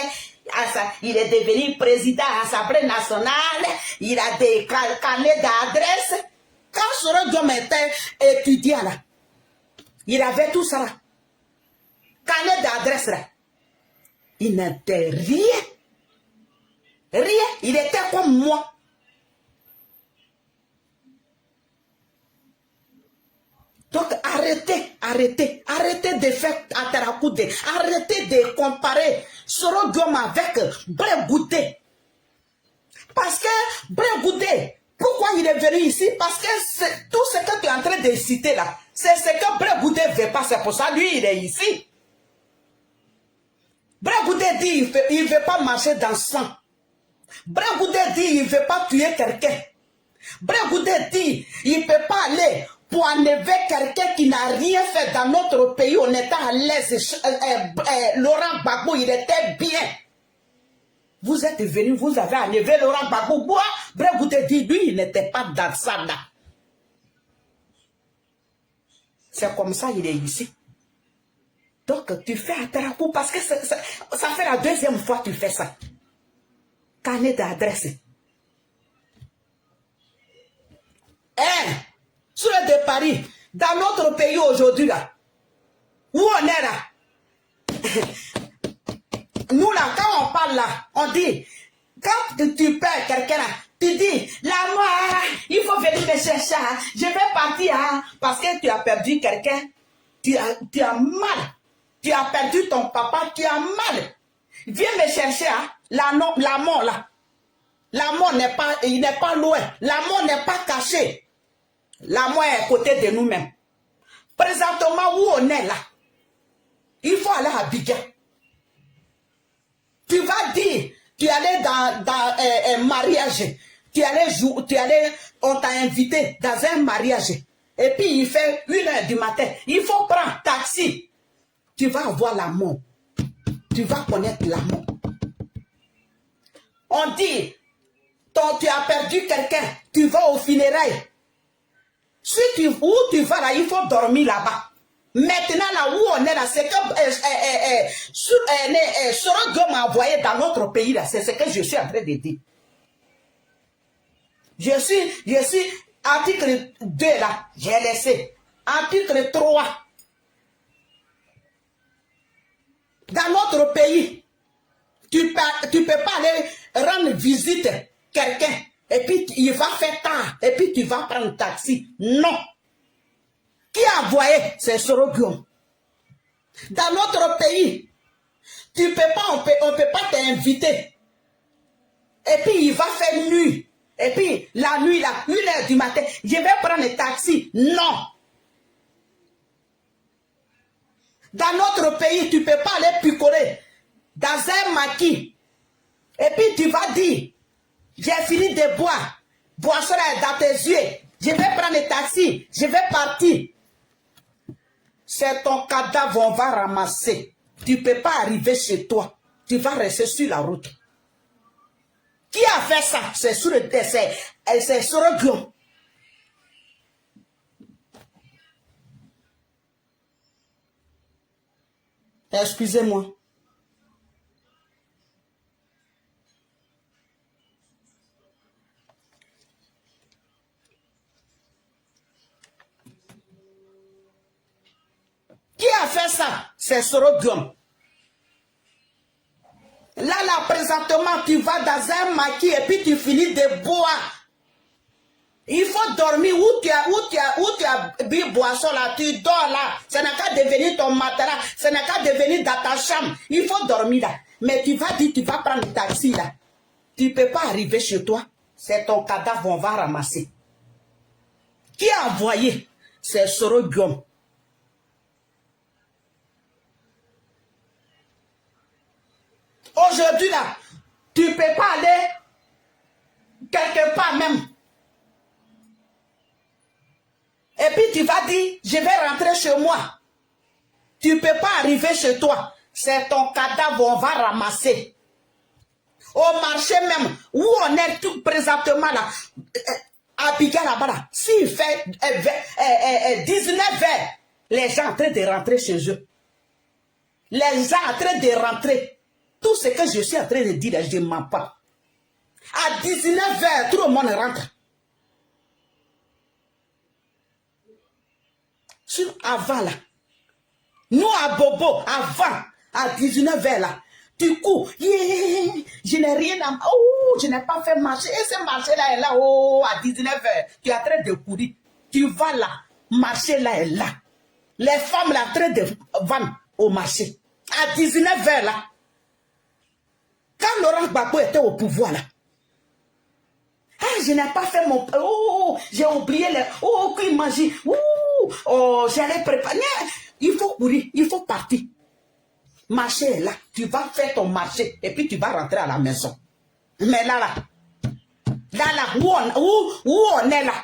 il est devenu président à l'Assemblée nationale, il a des carnets d'adresse. Quand Soro-Guillaume était étudiant là, il avait tout ça là. Carnet d'adresse là. Il n'était rien. Rien. Il était comme moi. Donc arrêtez de faire Atarakoudé, arrêtez de comparer Soro-Guillaume avec Brégoudé. Parce que Brégoudé, pourquoi il est venu ici? Parce que tout ce que tu es en train de citer là, c'est ce que Brégoudé ne veut pas, c'est pour ça lui il est ici. Brégoudé dit il ne veut pas marcher dans le sang. Brégoudé dit il ne veut pas tuer quelqu'un. Brégoudé dit il ne peut pas aller pour enlever quelqu'un qui n'a rien fait dans notre pays. On était à l'aise. Laurent Gbagbo, il était bien. Vous êtes venu, vous avez enlevé Laurent Gbagbo. Brégoudé dit, lui, il n'était pas dans ça là. C'est comme ça, il est ici. Donc, tu fais Atarakou parce que ça fait la deuxième fois que tu fais ça. Carnet d'adresse. Sur le de Paris, dans notre pays aujourd'hui, là, où on est là, nous là, quand on parle là, on dit, quand tu perds quelqu'un là, tu dis, la moi, il faut venir me chercher, je vais partir, parce que tu as perdu quelqu'un, tu as mal, tu as perdu ton papa, tu as mal. Viens me chercher, la mort là. La mort n'est pas, il n'est pas loin, la mort n'est pas cachée. La mort est à côté de nous-mêmes. Présentement, où on est là, il faut aller à Abidjan. Tu vas dire, tu allais dans un mariage, on t'a invité dans un mariage, et puis il fait 1h du matin, il faut prendre taxi. Tu vas avoir la mort. Tu vas connaître la mort. On dit, tu as perdu quelqu'un, tu vas au funérailles. Si où tu vas là, il faut dormir là-bas. Maintenant, là où on est là, c'est que Soro-Guillaume m'a envoyé dans notre pays là. C'est ce que je suis en train de dire. Je suis article 2 là, j'ai laissé. Article 3. Dans notre pays, tu peux pas aller rendre visite à quelqu'un. Et puis, il va faire tard. Et puis, tu vas prendre un taxi. Non. Qui a envoyé? C'est Soro-Guillaume. Dans notre pays, tu peux pas, on peut pas t'inviter. Et puis, il va faire nuit. Et puis, la nuit, là, 1h du matin, je vais prendre un taxi. Non. Dans notre pays, tu peux pas aller picoler dans un maquis. Et puis, tu vas dire, j'ai fini de boire. Boisson est dans tes yeux. Je vais prendre un taxi. Je vais partir. C'est ton cadavre, on va ramasser. Tu ne peux pas arriver chez toi. Tu vas rester sur la route. Qui a fait ça? C'est sur le dessin. C'est Soro-Guillaume. Excusez-moi. Qui a fait ça? c'est Sorodium. Là, présentement, tu vas dans un maquis et puis tu finis de boire. Il faut dormir où tu as bu boisson là, tu dors là. Ça n'a qu'à devenir ton matelas, ça n'a qu'à devenir dans ta chambre. Il faut dormir là. Mais tu vas dire, tu vas prendre le taxi là. Tu ne peux pas arriver chez toi. C'est ton cadavre, on va ramasser. Qui a envoyé? C'est Sorodium. Aujourd'hui là, tu ne peux pas aller quelque part même. Et puis tu vas dire, je vais rentrer chez moi. Tu ne peux pas arriver chez toi. C'est ton cadavre, on va ramasser. Au marché même, où on est tout présentement là, à Biga là-bas là, s'il fait 19 heures, les gens en train de rentrer chez eux. Les gens en train de rentrer. Tout ce que je suis en train de dire, je ne mens pas. À 19 heures, tout le monde rentre. Avant là, nous à Bobo, avant, à 19 heures là, tu cours, je n'ai rien à... Oh, je n'ai pas fait marcher. Et ce marché-là est là, oh, à 19 heures, tu es en train de courir. Tu vas là, marché là est là. Les femmes là, en train de vendre au marché. À 19 heures là, quand Laurent Gbagbo était au pouvoir là, ah, je n'ai pas fait mon... Oh, j'ai oublié les... Oh, qu'il mange. Oh, j'allais préparer. Il faut courir, il faut partir. Marché est là. Tu vas faire ton marché et puis tu vas rentrer à la maison. Mais là, où on est là,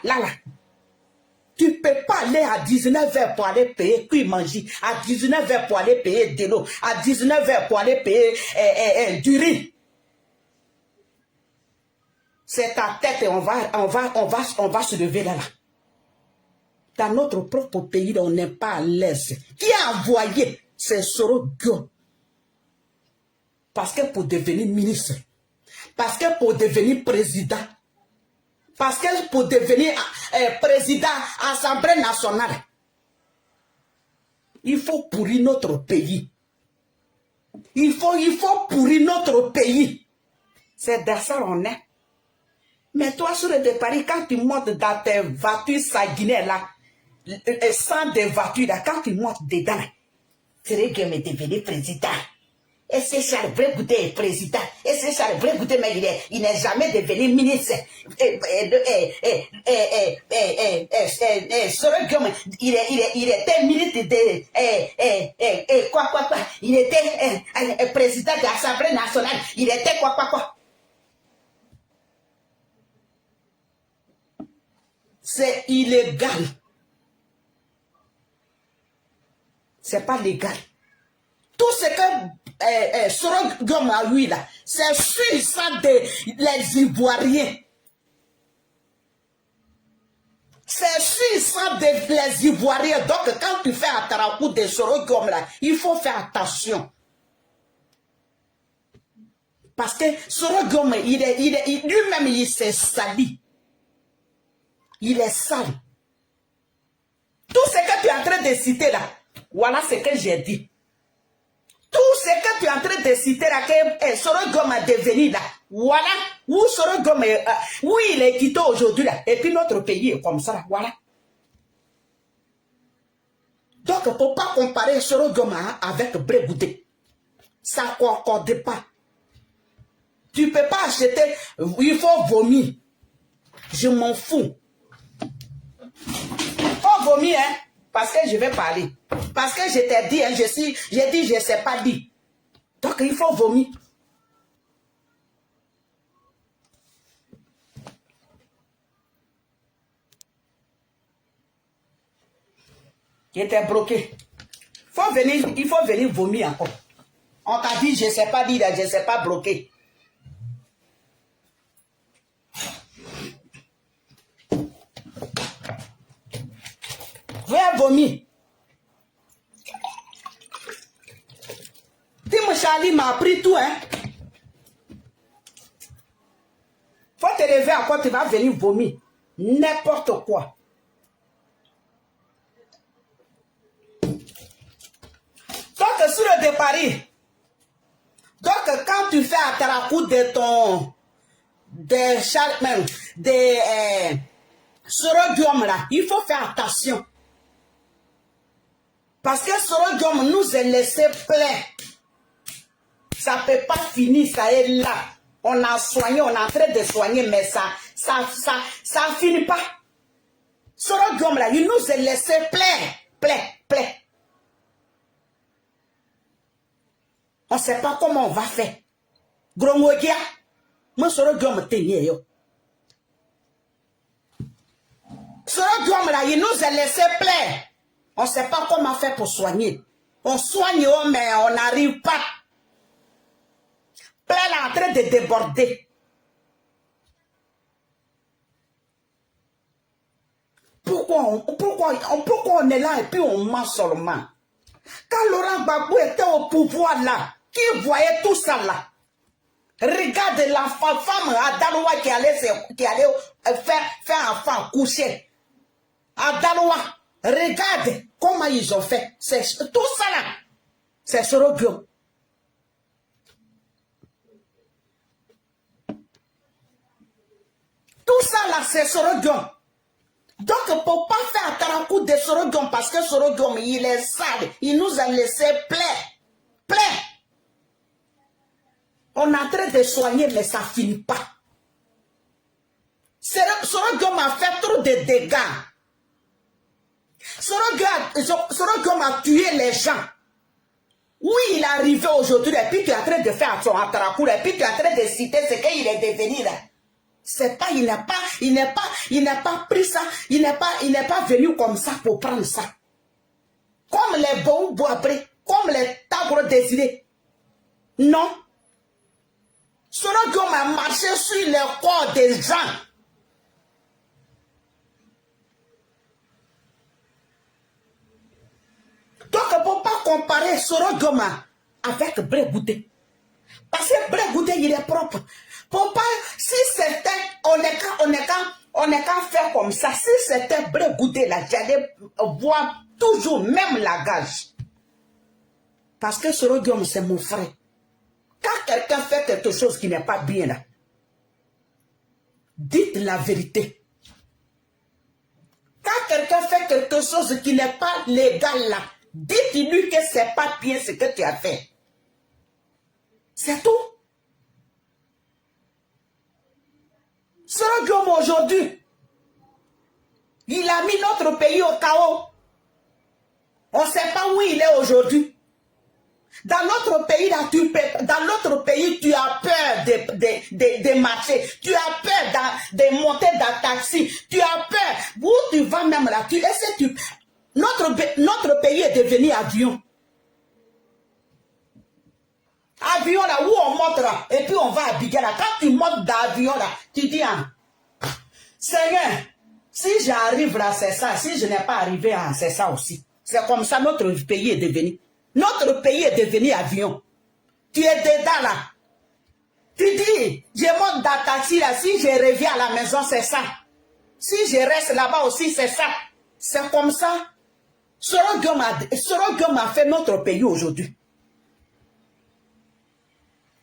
tu ne peux pas aller à 19 heures pour aller payer puis manger. À 19 heures pour aller payer de l'eau. À 19 heures pour aller payer du riz. C'est ta tête et on va se lever là. Dans notre propre pays, on n'est pas à l'aise. Qui a envoyé ces Sorodium? Parce que pour devenir ministre, parce que pour devenir président, parce que pour devenir président Assemblée nationale, il faut pourrir notre pays. Il faut pourrir notre pays. C'est dans ça qu'on est. Mais toi, sur le Paris, quand tu montes dans tes voitures sanguinaires là, sans des voitures là, quand tu montes dedans, Sorodium est devenu président. Et c'est Charles Blé-Goudé est président. Et c'est Charles Blé-Goudé, mais il n'est jamais devenu ministre. Sorodium, il était ministre de... quoi. Il était président de l'Assemblée nationale. Il était quoi. C'est illégal. C'est pas légal. Tout ce que Sorodium a eu là, c'est sur ça les Ivoiriens. C'est sur ça les Ivoiriens. Donc quand tu fais un Tarakou de Sorodium là, il faut faire attention. Parce que Sorodium, lui-même, il s'est sali. Il est sale. Tout ce que tu es en train de citer là, voilà ce que j'ai dit. Tout ce que tu es en train de citer là, que Sorodium a devenu là, voilà où Sorodium est, où il est quitté aujourd'hui là, et puis notre pays est comme ça là, voilà. Donc, il ne faut pas comparer Sorodium avec Blé-Goudé. Ça ne concorde pas. Tu ne peux pas acheter, il faut vomir. Je m'en fous. Faut vomir, hein, parce que je vais parler. Parce que je t'ai dit, hein, j'ai dit, je ne sais pas dire. Donc, il faut vomir. J'étais bloqué. Il faut venir vomir encore. On t'a dit, je ne sais pas dire, je ne sais pas bloquer. Viens vomir. Tim Charlie m'a appris tout, hein. Faut te lever encore, tu vas venir vomir. N'importe quoi. Donc Donc, sur le départ, donc quand tu fais à Tarakou de ton... des sorodium là, il faut faire attention. Parce que sorodium nous a laissé plein. Ça ne peut pas finir, ça est là. On a soigné, on est en train de soigner, mais ça finit pas. Sorodium là, il nous a laissé plein. On ne sait pas comment on va faire. Gromogia, moi sorodium tenir yo. Sorodium là, il nous a laissé plein. On ne sait pas comment faire pour soigner. On soigne, mais on n'arrive pas. Plein là en train de déborder. Pourquoi on est là et puis on ment seulement? Quand Laurent Gbagbo était au pouvoir là, qui voyait tout ça là? Regarde la femme à Daloa qui allait faire enfant coucher. À Daloa, regarde comment ils ont fait. Tout ça là, c'est Sorodium. Tout ça là, c'est Sorodium. Donc, il ne faut pas faire Tarakou de Sorodium parce que Sorodium, il est sale. Il nous a laissé plein. On est en train de soigner, mais ça ne finit pas. Sorodium a fait trop de dégâts. Sorodium a tué les gens. Oui, il est arrivé aujourd'hui, et puis tu es en train de faire son Tarakou, et puis tu es en train de citer ce qu'il est devenu là. C'est pas, il n'a pas pris ça, il n'est pas venu comme ça pour prendre ça. Comme les bons boabrés, comme les tabres désirés. Non. Sorodium a marché sur le corps des gens. Donc, il ne faut pas comparer Sorodium avec Brégoudé. Parce que Brégoudé, il est propre. Pour pas, si c'était, on n'est qu'à faire comme ça. Si c'était Brégoudé là, j'allais voir toujours même la gage. Parce que Sorodium, c'est mon frère. Quand quelqu'un fait quelque chose qui n'est pas bien là, dites la vérité. Quand quelqu'un fait quelque chose qui n'est pas légal là, dites-lui que c'est pas bien ce que tu as fait. C'est tout. Sorodium aujourd'hui, il a mis notre pays au chaos. On ne sait pas où il est aujourd'hui. Dans notre pays, là, tu as peur de marcher. Tu as peur de monter dans taxi. Tu as peur. Où tu vas même là, notre pays est devenu avion. Avion là, où on monte là, et puis on va à Biguel là. Quand tu montes d'avion là, tu dis, ah, Seigneur, si j'arrive là, c'est ça. Si je n'ai pas arrivé à, c'est ça aussi. C'est comme ça notre pays est devenu. Notre pays est devenu avion. Tu es dedans là. Tu dis, je monte dans taxi là, si je reviens à la maison, c'est ça. Si je reste là-bas aussi, c'est ça. C'est comme ça. Sorodium a fait notre pays aujourd'hui.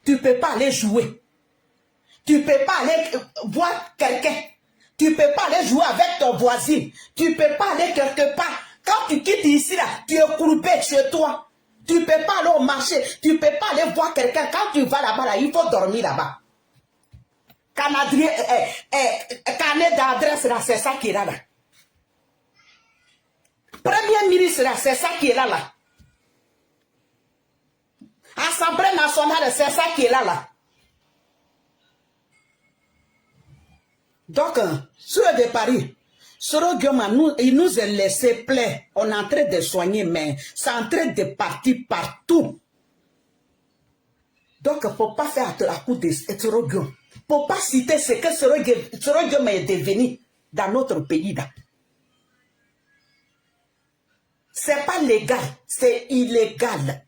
Tu ne peux pas aller jouer. Tu ne peux pas aller voir quelqu'un. Tu ne peux pas aller jouer avec ton voisin. Tu ne peux pas aller quelque part. Quand tu quittes ici, là, tu es courbé chez toi. Tu ne peux pas aller au marché. Tu ne peux pas aller voir quelqu'un. Quand tu vas là-bas, là, il faut dormir là-bas. Carnet d'adresse, là, c'est ça qui est là. Premier ministre, là, c'est ça qui est là. Assemblée nationale, c'est ça qui est là. Donc, sur de Paris, Sorodium, il nous a laissé plein. On est en train de soigner, mais c'est en train de partir partout. Donc, il ne faut pas faire à coup de Sorodium. Il ne faut pas citer ce que Sorodium est devenu dans notre pays. Ce n'est pas légal, c'est illégal.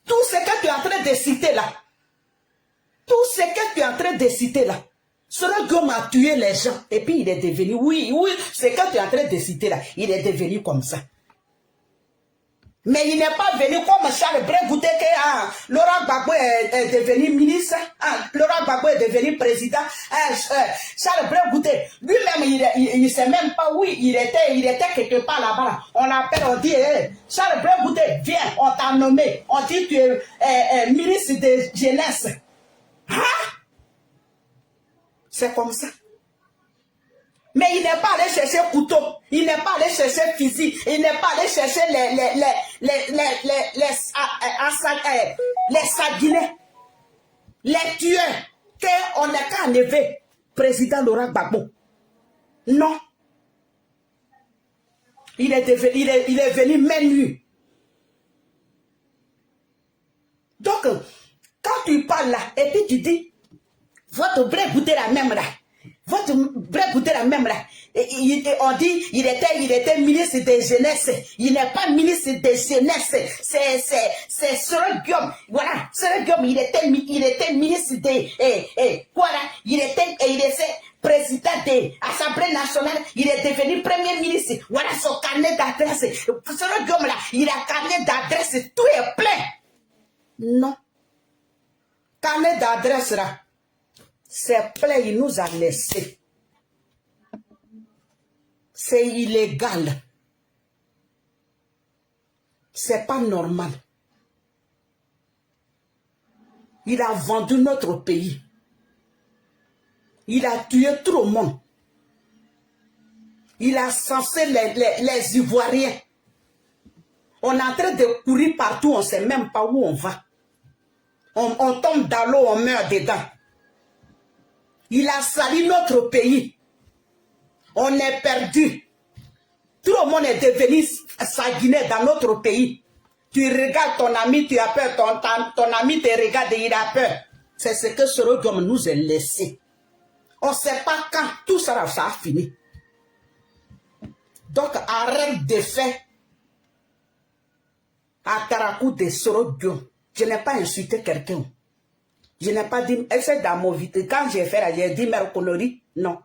Tout ce que tu es en train de citer là, Sorodium a tué les gens et puis il est devenu, oui, ce que tu es en train de citer là, il est devenu comme ça. Mais il n'est pas venu comme Charles Bré Goudé que Laurent Gbagbo est devenu ministre, Laurent Gbagbo est devenu président. Charles Bré Goudé, lui-même, il ne sait même pas où il était quelque part là-bas. On l'appelle, on dit, Charles Bré Goudé, viens, on t'a nommé. On dit tu es ministre de jeunesse. Hein? C'est comme ça. Mais il n'est pas allé chercher couteau, il n'est pas allé chercher fusil, il n'est pas allé chercher les Saguinais, les tueurs, qu'on n'a qu'à enlever président Laurent Gbagbo. Non. Il est venu main nue. Donc, quand tu parles là, et puis tu dis, votre vrai goûter la même là. Votre vrai goûter la même là. On dit, il était ministre des jeunesse. Il n'est pas ministre des jeunesse. C'est Soro Guillaume. Voilà, Soro Guillaume, il était ministre des, quoi là? Il était président de l'Assemblée nationale. Il est devenu premier ministre. Voilà son carnet d'adresse. Soro Guillaume là, il a carnet d'adresse. Tout est plein. Non. Carnet d'adresse là. C'est plein, il nous a laissé. C'est illégal. C'est pas normal. Il a vendu notre pays. Il a tué tout le monde. Il a censé les Ivoiriens. On est en train de courir partout, on ne sait même pas où on va. On tombe dans l'eau, on meurt dedans. Il a sali notre pays. On est perdu. Tout le monde est devenu sanguinaire dans notre pays. Tu regardes ton ami, tu as peur. Ton ami te regarde et il a peur. C'est ce que ce Soro nous a laissé. On ne sait pas quand tout ça a fini. Donc arrête de faire à Tarakou de Soro Guillaume. Je n'ai pas insulté quelqu'un. Je n'ai pas dit, c'est dans mon vidéo. Quand j'ai fait, j'ai dit mère connerie. Non.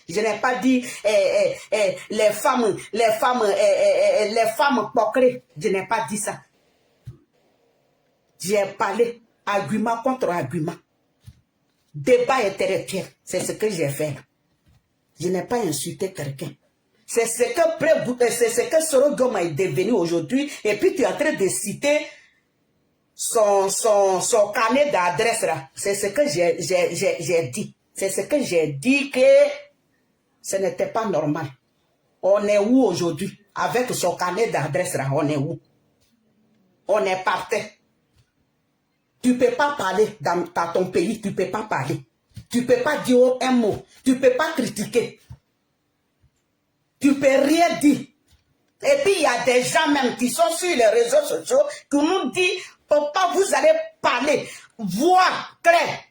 Je n'ai pas dit les femmes pocrées. Je n'ai pas dit ça. J'ai parlé argument contre argument. Débat intellectuel. C'est ce que j'ai fait là. Je n'ai pas insulté quelqu'un. C'est ce que Soro Guillaume est devenu aujourd'hui. Et puis tu es en train de citer son carnet d'adresse là. C'est ce que j'ai dit. C'est ce que j'ai dit que ce n'était pas normal. On est où aujourd'hui? Avec son carnet d'adresse là, on est où? On est parti. Tu ne peux pas parler dans ton pays, tu ne peux pas parler. Tu ne peux pas dire un mot. Tu ne peux pas critiquer. Tu ne peux rien dire. Et puis il y a des gens même qui sont sur les réseaux sociaux qui nous disent, papa, vous allez parler, voix claire.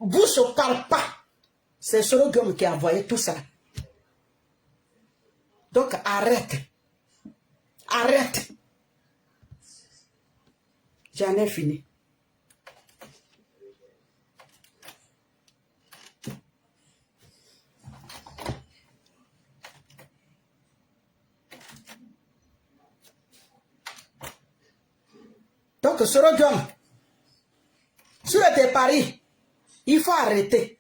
Vous ne parlez pas. C'est Soro Guillaume qui a envoyé tout ça. Donc arrête. Arrête. J'en ai fini. Donc, Soro Guillaume, sur tes paris, il faut arrêter.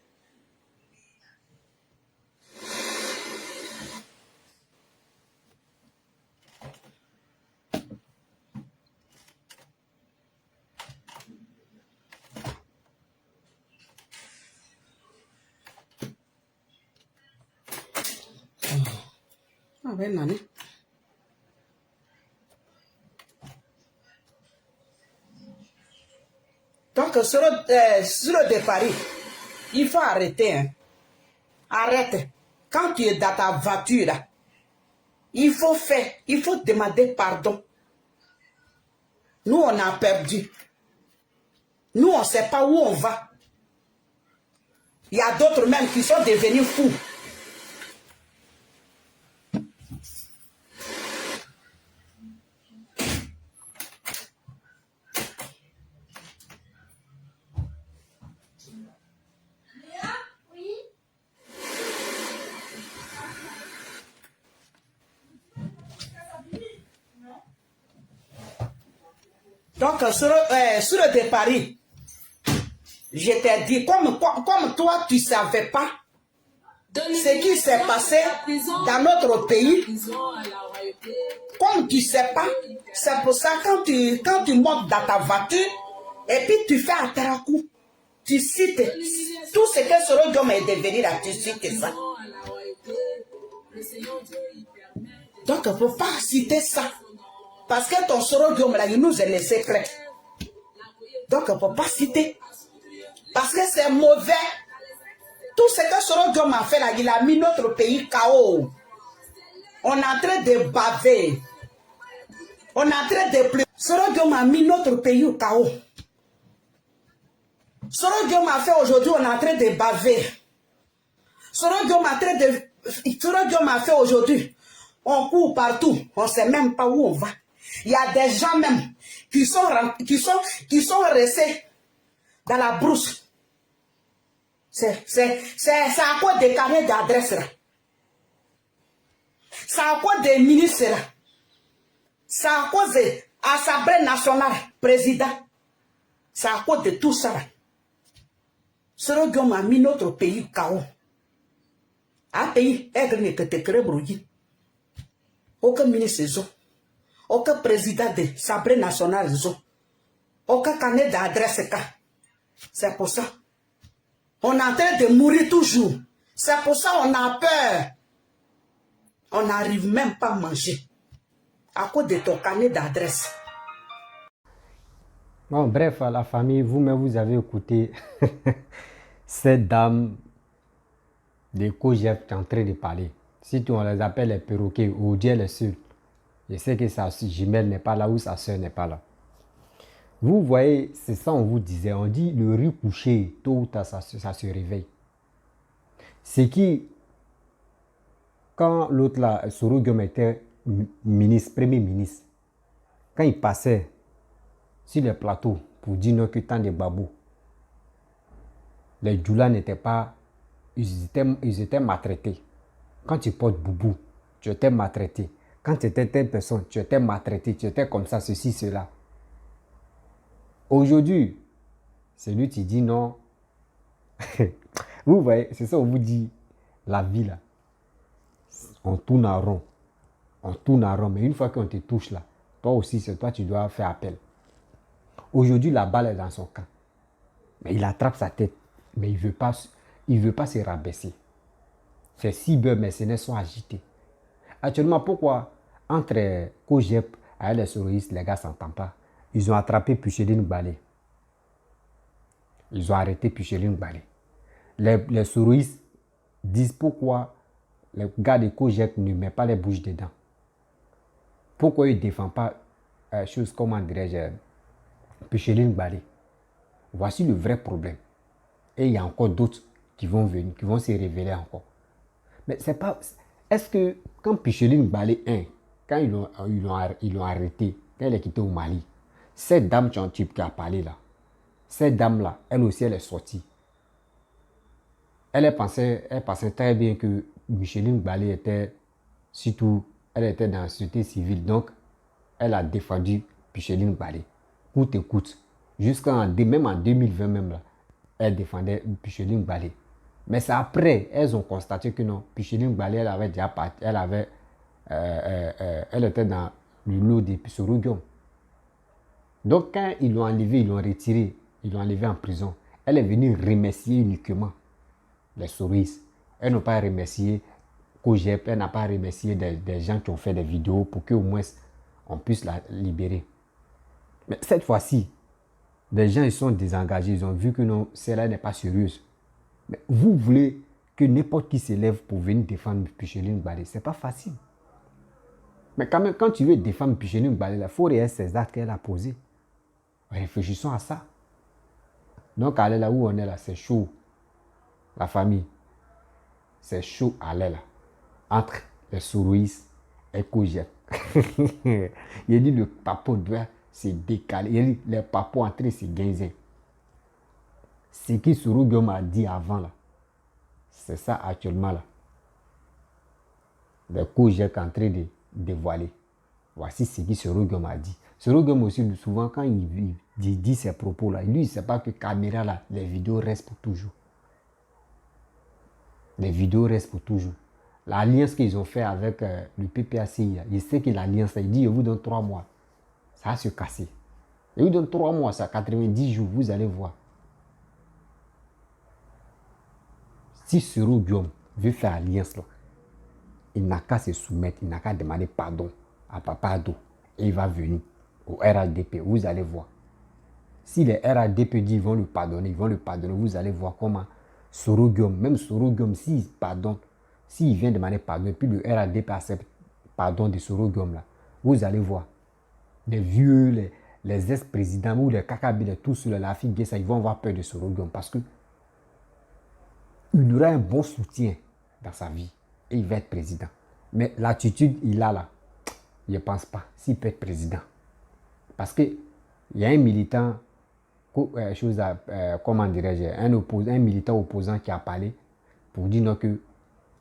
Ah ben, non. Donc, sur le paris, il faut arrêter. Hein. Arrête. Quand tu es dans ta voiture, là, il faut demander pardon. Nous, on a perdu. Nous, on ne sait pas où on va. Il y a d'autres même qui sont devenus fous. Donc, sur le Paris, je t'ai dit, comme toi, tu ne savais pas ce qui s'est passé dans notre pays, comme tu ne sais pas, c'est pour ça quand tu montes dans ta voiture, et puis tu fais un tracou, tu cites tout ce que Soro Diom est devenu là, tu cites ça. Donc, il ne faut pas citer ça. Parce que ton Soro Diom là, il nous a laissé plein. Donc, il ne faut pas citer. Parce que c'est mauvais. Tout ce que Soro Diom a fait là, il a mis notre pays KO. On est en train de baver. On est en train de pleurer. Soro Diom a mis notre pays au KO. Soro Diom a fait aujourd'hui, on est en train de baver. Soro Diom a fait aujourd'hui. On court partout. On ne sait même pas où on va. Il y a des gens même qui sont restés dans la brousse. C'est à cause des carnets d'adresse là. C'est à cause des ministres là. C'est à cause de l'Assemblée nationale, président. C'est à cause de tout ça là. Soro Diom a mis notre pays KO. Un pays est que te crée brouillé. Aucun ministre zo. Aucun président de l'Assemblée nationale zo. Aucun carnet d'adresse. C'est pour ça. On est en train de mourir toujours. C'est pour ça qu'on a peur. On n'arrive même pas à manger. À cause de ton carnet d'adresse. Bon, bref, à la famille, vous-même, vous avez écouté cette dame de Kojef qui est en train de parler. Si on les appelle les perroquets ou Dieu les seuls, je sais que sa jumelle n'est pas là ou sa soeur n'est pas là. Vous voyez, c'est ça on vous disait. On dit le riz couché, tôt ou tard, ça se réveille. C'est qui, quand l'autre là, Soro Diom était ministre, premier ministre, quand il passait sur les plateaux pour dire non que tant de babou, les djoulas n'étaient pas, ils étaient maltraités. Quand tu portes boubou, tu étais maltraité. Quand tu étais telle personne, tu étais maltraité, tu étais comme ça, ceci, cela. Aujourd'hui, c'est lui qui dit non. Vous voyez, c'est ça on vous dit, la vie là. On tourne en rond. On tourne en rond, mais une fois qu'on te touche là, toi aussi, c'est toi tu dois faire appel. Aujourd'hui, la balle est dans son camp. Mais il attrape sa tête, mais il ne veut pas se rabaisser. Ces cyber-mercenaires sont agités. Actuellement, pourquoi entre Kojep et les souristes, les gars ne s'entendent pas? Ils ont attrapé Picheline Balé. Ils ont arrêté Picheline Balé. Les souristes disent pourquoi les gars de Kojep ne mettent pas les bouches dedans. Pourquoi ils ne défendent pas chose comme dirais-je, Picheline Balé. Voici le vrai problème. Et il y a encore d'autres qui vont venir, qui vont se révéler encore. Mais c'est pas. Est-ce que quand Picheline Balé 1, quand ils l'ont arrêté, quand elle est quittée au Mali, cette dame qui a parlé là, cette dame-là, elle aussi, elle est sortie. Elle pensait très bien que Picheline Balé était, surtout, elle était dans la société civile. Donc, elle a défendu Picheline Balé. Coûte et coûte. Même en 2020 même là, elle défendait Picheline Balé. Mais c'est après, elles ont constaté que non, Picheline Balé, elle avait déjà parti, elle était dans le lot des Soro Diom. Donc quand ils l'ont enlevé, ils l'ont retiré, ils l'ont enlevé en prison, elle est venue remercier uniquement les souristes. Elle n'a pas remercié Kojep, elle n'a pas remercié des gens qui ont fait des vidéos pour qu'au moins on puisse la libérer. Mais cette fois-ci, les gens ils sont désengagés, ils ont vu que non, celle-là n'est pas sérieuse. Mais vous voulez que n'importe qui s'élève pour venir défendre Picheline Balé, ce n'est pas facile. Mais quand même, quand tu veux défendre Picheline Balé, il faut réaliser ces actes qu'elle a posés. Réfléchissons à ça. Donc, aller là où on est là, c'est chaud. La famille, c'est chaud aller là. Entre les souristes et Kojep. Il dit le papo doit se décaler. Il dit les papos entrés se gagner. Ce qui Soro Diom a dit avant là, c'est ça actuellement là. Les Kojep en train de dévoiler. Voici ce que Sorogum a dit. Sorogum aussi, souvent, quand il dit ces propos-là, lui, il ne sait pas que caméra, là, les vidéos restent pour toujours. Les vidéos restent pour toujours. L'alliance qu'ils ont fait avec le PPACI, il sait que l'alliance, il dit, je vous donne 3 mois. Ça va se casser. Je vous donne 3 mois, ça 90 jours, vous allez voir. Si Sorogum veut faire alliance, là, il n'a qu'à se soumettre, il n'a qu'à demander pardon à Papa Ado. Et il va venir au RADP, vous allez voir. Si les RADP disent qu'ils vont le pardonner, vous allez voir comment Sorogum, même Sorogum, s'il pardonne, s'il vient demander pardon, et puis le RADP accepte pardon de Sorogum, là, vous allez voir. Les vieux, les ex-présidents ou les Kakabi, tous ceux-là, la fille ça, ils vont avoir peur de Sorogum parce que il aura un bon soutien dans sa vie et il va être président. Mais l'attitude, il a là. Je ne pense pas s'il peut être président. Parce qu'il y a un militant, comment dirais-je, un militant opposant qui a parlé pour dire non, que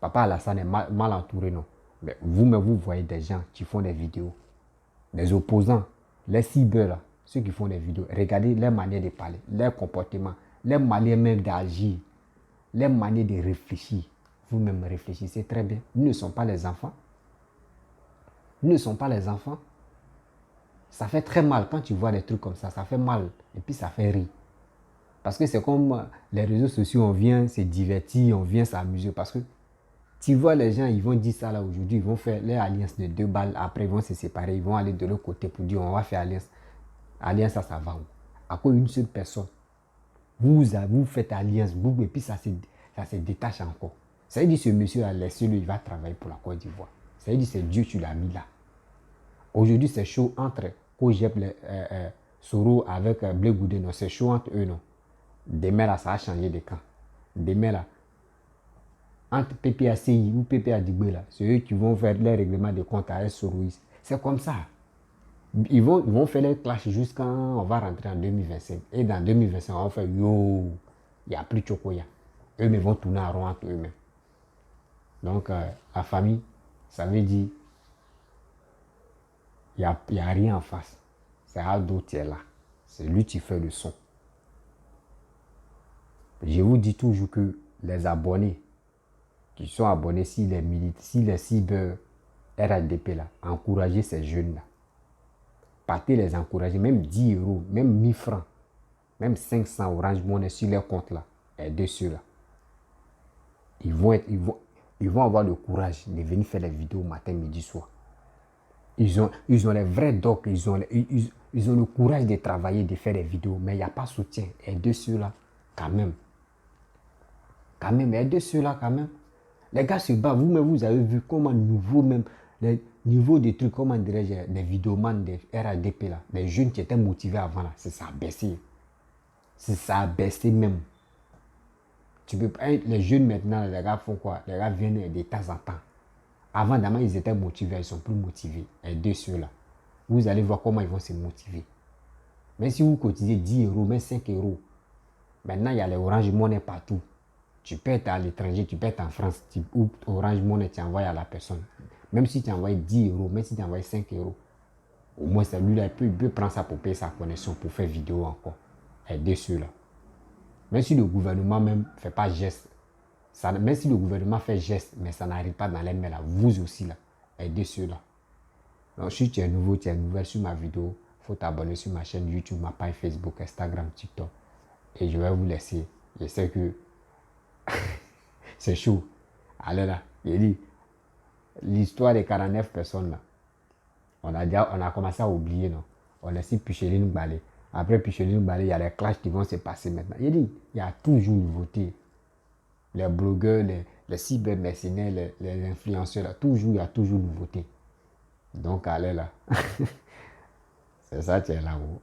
Papa Alassane est mal entouré. Non. Mais vous-même, vous voyez des gens qui font des vidéos. Les opposants, les cyber, là, ceux qui font des vidéos. Regardez leur manière de parler, leur comportement, leur manière même d'agir, leur manière de réfléchir. Vous-même réfléchissez très bien. Nous ne sommes pas les enfants. Nous ne sommes pas les enfants. Ça fait très mal quand tu vois des trucs comme ça. Ça fait mal et puis ça fait rire. Parce que c'est comme les réseaux sociaux, on vient se divertir, on vient s'amuser. Parce que tu vois les gens, ils vont dire ça là aujourd'hui, ils vont faire leur alliance de 2 balles. Après, ils vont se séparer, ils vont aller de l'autre côté pour dire on va faire alliance. Alliance, ça va où? À cause d'une seule personne. Vous faites alliance, et puis ça se détache encore. Ça veut dire que ce monsieur-là, laissez-le, il va travailler pour la Côte d'Ivoire. Ça veut dire que c'est Dieu qui l'a mis là. Aujourd'hui, c'est chaud entre Kojep, Soro avec Blé Goudé. Non, c'est chaud entre eux. Non. Demain, là, ça a changé de camp. Demain, là, entre PPACI ou PPA Digbé, là, c'est eux qui vont faire les règlements de compte à Soroïs. C'est comme ça. Ils vont faire les clashs jusqu'à on va rentrer en 2025. Et dans 2025, on va faire yo, il n'y a plus de Chokoya. Eux-mêmes vont tourner en rond entre eux-mêmes. Donc, la famille, ça veut dire il n'y a rien en face. C'est Ado qui est là. C'est lui qui fait le son. Je vous dis toujours que les abonnés qui sont abonnés, si les cyber RADP là, encouragez ces jeunes-là. Partez les encourager, même 10 euros, même 1000 francs, même 500 Orange Money sur leur compte là. Aidez ceux-là. Ils vont avoir le courage de venir faire des vidéos matin, midi, soir. Ils ont les vrais docs, ils ont le courage de travailler, de faire des vidéos, mais il n'y a pas de soutien. Aidez ceux-là, quand même. Quand même, aidez ceux-là, quand même. Les gars se battent. Vous-même, vous avez vu comment nouveau même, les niveaux des trucs, comment dirais-je, des vidéomans, des RADP là, les jeunes qui étaient motivés avant là, c'est ça a baissé. C'est ça a baissé même. Les jeunes maintenant, les gars font quoi? Les gars viennent de temps en temps. Avant, d'abord, ils étaient motivés, ils sont plus motivés. Aidez ceux-là. Vous allez voir comment ils vont se motiver. Même si vous cotisez 10 euros, même 5 euros, maintenant, il y a les Orange Money partout. Tu peux être à l'étranger, tu peux être en France, ou Orange Money, tu envoies à la personne. Même si tu envoies 10 euros, même si tu envoies 5 euros, au moins, celui-là, il peut prendre ça pour payer sa connexion, pour faire vidéo encore. Aidez ceux-là. Même si le gouvernement même ne fait pas geste, même si le gouvernement fait geste, mais ça n'arrive pas dans les mains là, vous aussi là, aidez ceux-là. Donc si tu es nouveau, tu es nouvelle sur ma vidéo, il faut t'abonner sur ma chaîne YouTube, ma page Facebook, Instagram, TikTok. Et je vais vous laisser. Je sais que c'est chaud. Allez là, il dit, l'histoire des 49 personnes là, on a commencé à oublier, non? On laisse Picheline Balé. Après Picheline Balé, il y a les clashs qui vont se passer maintenant. Il dit, il y a toujours une nouveauté. Les blogueurs, les cybermercenaires, les influenceurs, là, il y a toujours une nouveauté. Donc, allez là. C'est ça, tu es là-haut.